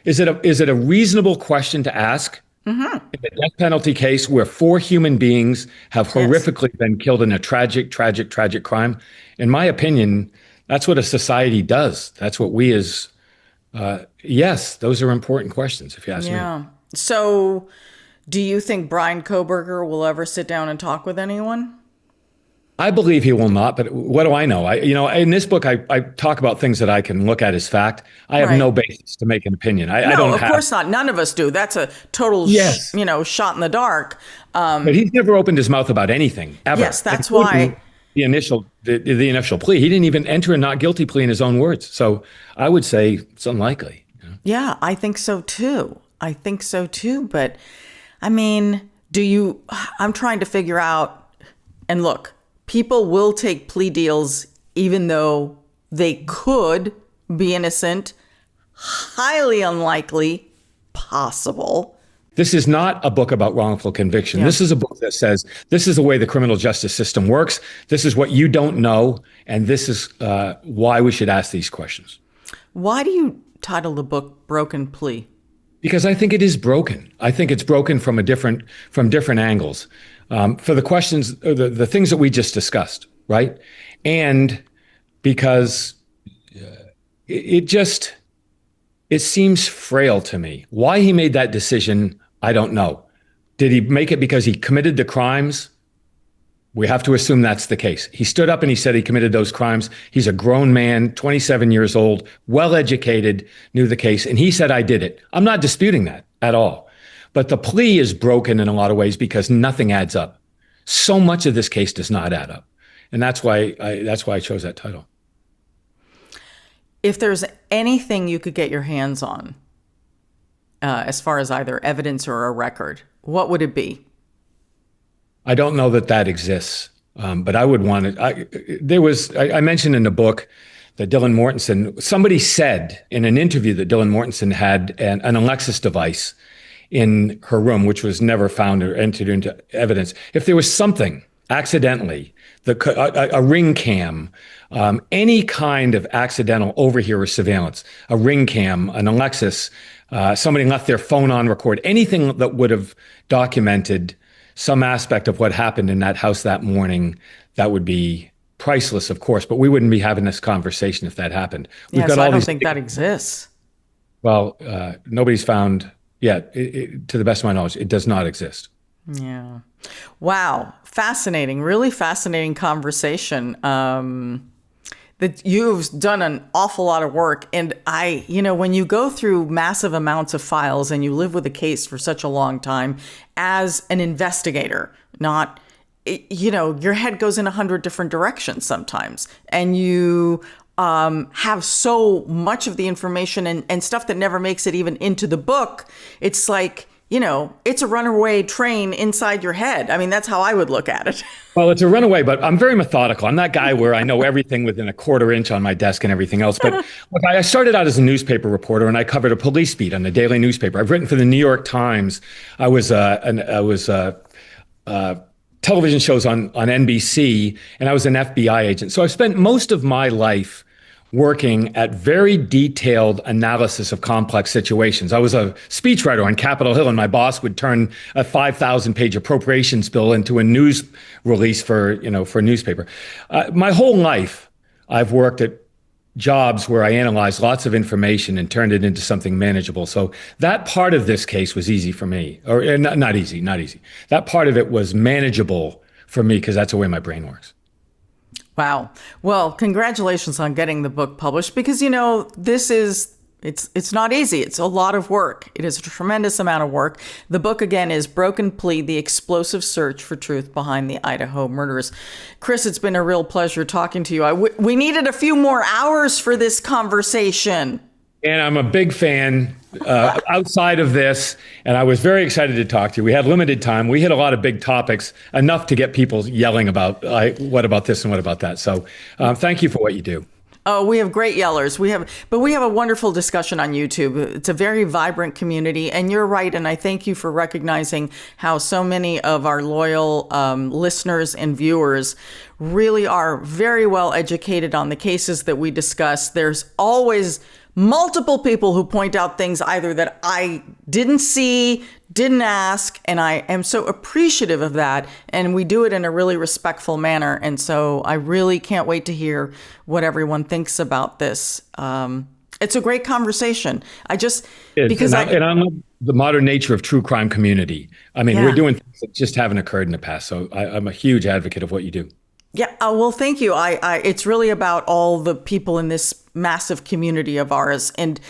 Is it a reasonable question to ask? Mm-hmm. In the death penalty case where 4 human beings have horrifically been killed in a tragic crime? In my opinion, that's what a society does. That's what we as, yes, those are important questions, if you ask me. So do you think Bryan Kohberger will ever sit down and talk with anyone? I believe he will not, but what do I know? In this book, I talk about things that I can look at as fact. I have no basis to make an opinion. I don't of course not. None of us do. That's a total, shot in the dark. But he's never opened his mouth about anything, ever. Yes, that's why. The initial plea, he didn't even enter a not guilty plea in his own words. So I would say it's unlikely. Yeah, I think so too. But I mean, I'm trying to figure out, and look, people will take plea deals even though they could be innocent. Highly unlikely, possible This is not a book about wrongful conviction. Yeah. This is a book that says, this is the way the criminal justice system works. This is what you don't know. And this is why we should ask these questions. Why do you title the book Broken Plea? Because I think it is broken. I think it's broken from different angles. For the questions, the things that we just discussed, right? And because it seems frail to me. Why he made that decision, I don't know. Did he make it because he committed the crimes? We have to assume that's the case. He stood up and he said he committed those crimes. He's a grown man, 27 years old, well-educated, knew the case, and he said, I did it. I'm not disputing that at all. But the plea is broken in a lot of ways because nothing adds up. So much of this case does not add up. And that's why I chose that title. If there's anything you could get your hands on, as far as either evidence or a record, what would it be? I don't know that exists, but I would want it. I mentioned in the book that Dylan Mortensen, somebody said in an interview that Dylan Mortensen had an Alexis device in her room, which was never found or entered into evidence. If there was something accidentally, a ring cam, any kind of accidental overhear or surveillance, a ring cam, an Alexis, somebody left their phone on record, anything that would have documented some aspect of what happened in that house that morning, that would be priceless, of course, but we wouldn't be having this conversation if that happened. I don't think that exists. Well, nobody's found yet. To the best of my knowledge, it does not exist. Yeah. Wow. Fascinating. Really fascinating conversation. That you've done an awful lot of work. And when you go through massive amounts of files and you live with a case for such a long time as an investigator, your head goes in 100 different directions sometimes. And you have so much of the information and stuff that never makes it even into the book. It's like, it's a runaway train inside your head. I mean, that's how I would look at it. Well, it's a runaway, but I'm very methodical. I'm that guy where I know everything within a quarter inch on my desk and everything else. But look, I started out as a newspaper reporter and I covered a police beat on the daily newspaper. I've written for the New York Times. I was television shows on NBC, and I was an FBI agent. So I've spent most of my life working at very detailed analysis of complex situations. I was a speechwriter on Capitol Hill, and my boss would turn a 5,000-page appropriations bill into a news release for a newspaper. My whole life, I've worked at jobs where I analyzed lots of information and turned it into something manageable. So that part of this case was easy for me, or not easy. That part of it was manageable for me because that's the way my brain works. Wow. Well, congratulations on getting the book published because, it's not easy. It's a lot of work. It is a tremendous amount of work. The book, again, is Broken Plea, The Explosive Search for Truth Behind the Idaho Murders. Chris, it's been a real pleasure talking to you. We needed a few more hours for this conversation. And I'm a big fan outside of this, and I was very excited to talk to you. We had limited time. We hit a lot of big topics, enough to get people yelling about what about this and what about that. So thank you for what you do. Oh, we have great yellers. We have a wonderful discussion on YouTube. It's a very vibrant community, and you're right. And I thank you for recognizing how so many of our loyal listeners and viewers really are very well educated on the cases that we discuss. There's always multiple people who point out things either that I didn't see, didn't ask, and I am so appreciative of that. And we do it in a really respectful manner. And so I really can't wait to hear what everyone thinks about this. It's a great conversation. I love the modern nature of true crime community. I mean, we're doing things that just haven't occurred in the past. So I'm a huge advocate of what you do. Yeah, well, thank you. It's really about all the people in this massive community of ours. And,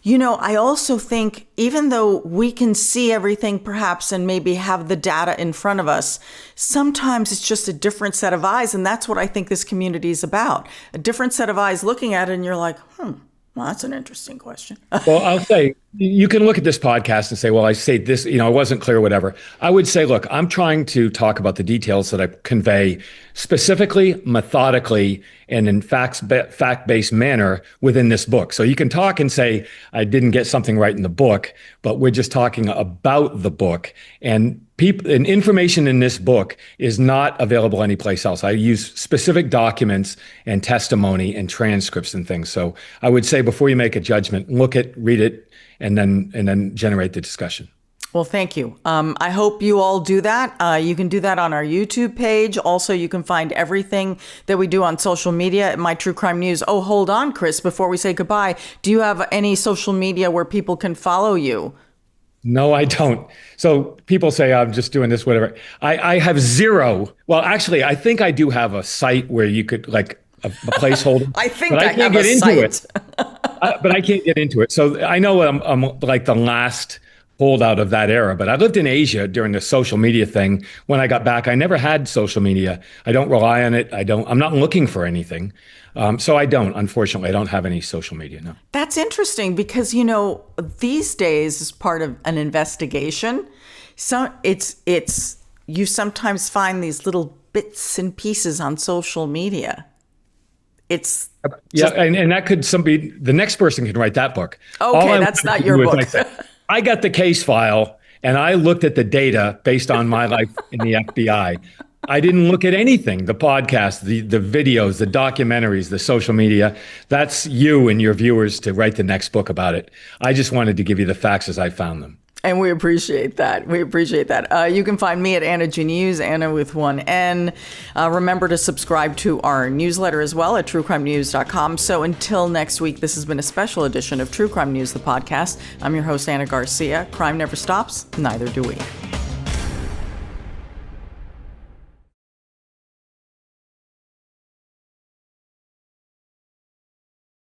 I also think even though we can see everything perhaps and maybe have the data in front of us, sometimes it's just a different set of eyes. And that's what I think this community is about. A different set of eyes looking at it and you're like, Well, that's an interesting question. Well, I'll say you can look at this podcast and say, well, I say this, I wasn't clear, whatever. I would say, look, I'm trying to talk about the details that I convey specifically, methodically, and in fact-based manner within this book. So you can talk and say, I didn't get something right in the book, but we're just talking about the book. And information in this book is not available anyplace else. I use specific documents and testimony and transcripts and things. So I would say before you make a judgment, read it, and then generate the discussion. Well, thank you. I hope you all do that. You can do that on our YouTube page. Also, you can find everything that we do on social media at My True Crime News. Oh, hold on, Chris, before we say goodbye. Do you have any social media where people can follow you? No, I don't. So people say I'm just doing this, whatever. I have zero. Well, actually, I think I do have a site where you could like a placeholder. I think I can't get into it. But I can't get into it. So I know I'm like the last holdout of that era, but I lived in Asia during the social media thing. When I got back, I never had social media. I don't rely on it. I'm not looking for anything. So unfortunately, I don't have any social media, no. That's interesting because, these days as part of an investigation, so you sometimes find these little bits and pieces on social media. And that could the next person can write that book. Okay, that's not your book. I got the case file and I looked at the data based on my life in the FBI. I didn't look at anything, the podcast, the videos, the documentaries, the social media. That's you and your viewers to write the next book about it. I just wanted to give you the facts as I found them. And we appreciate that. You can find me at Anna G News, Anna with one N. Remember to subscribe to our newsletter as well at truecrimenews.com. So until next week, this has been a special edition of True Crime News, the podcast. I'm your host, Anna Garcia. Crime never stops, neither do we.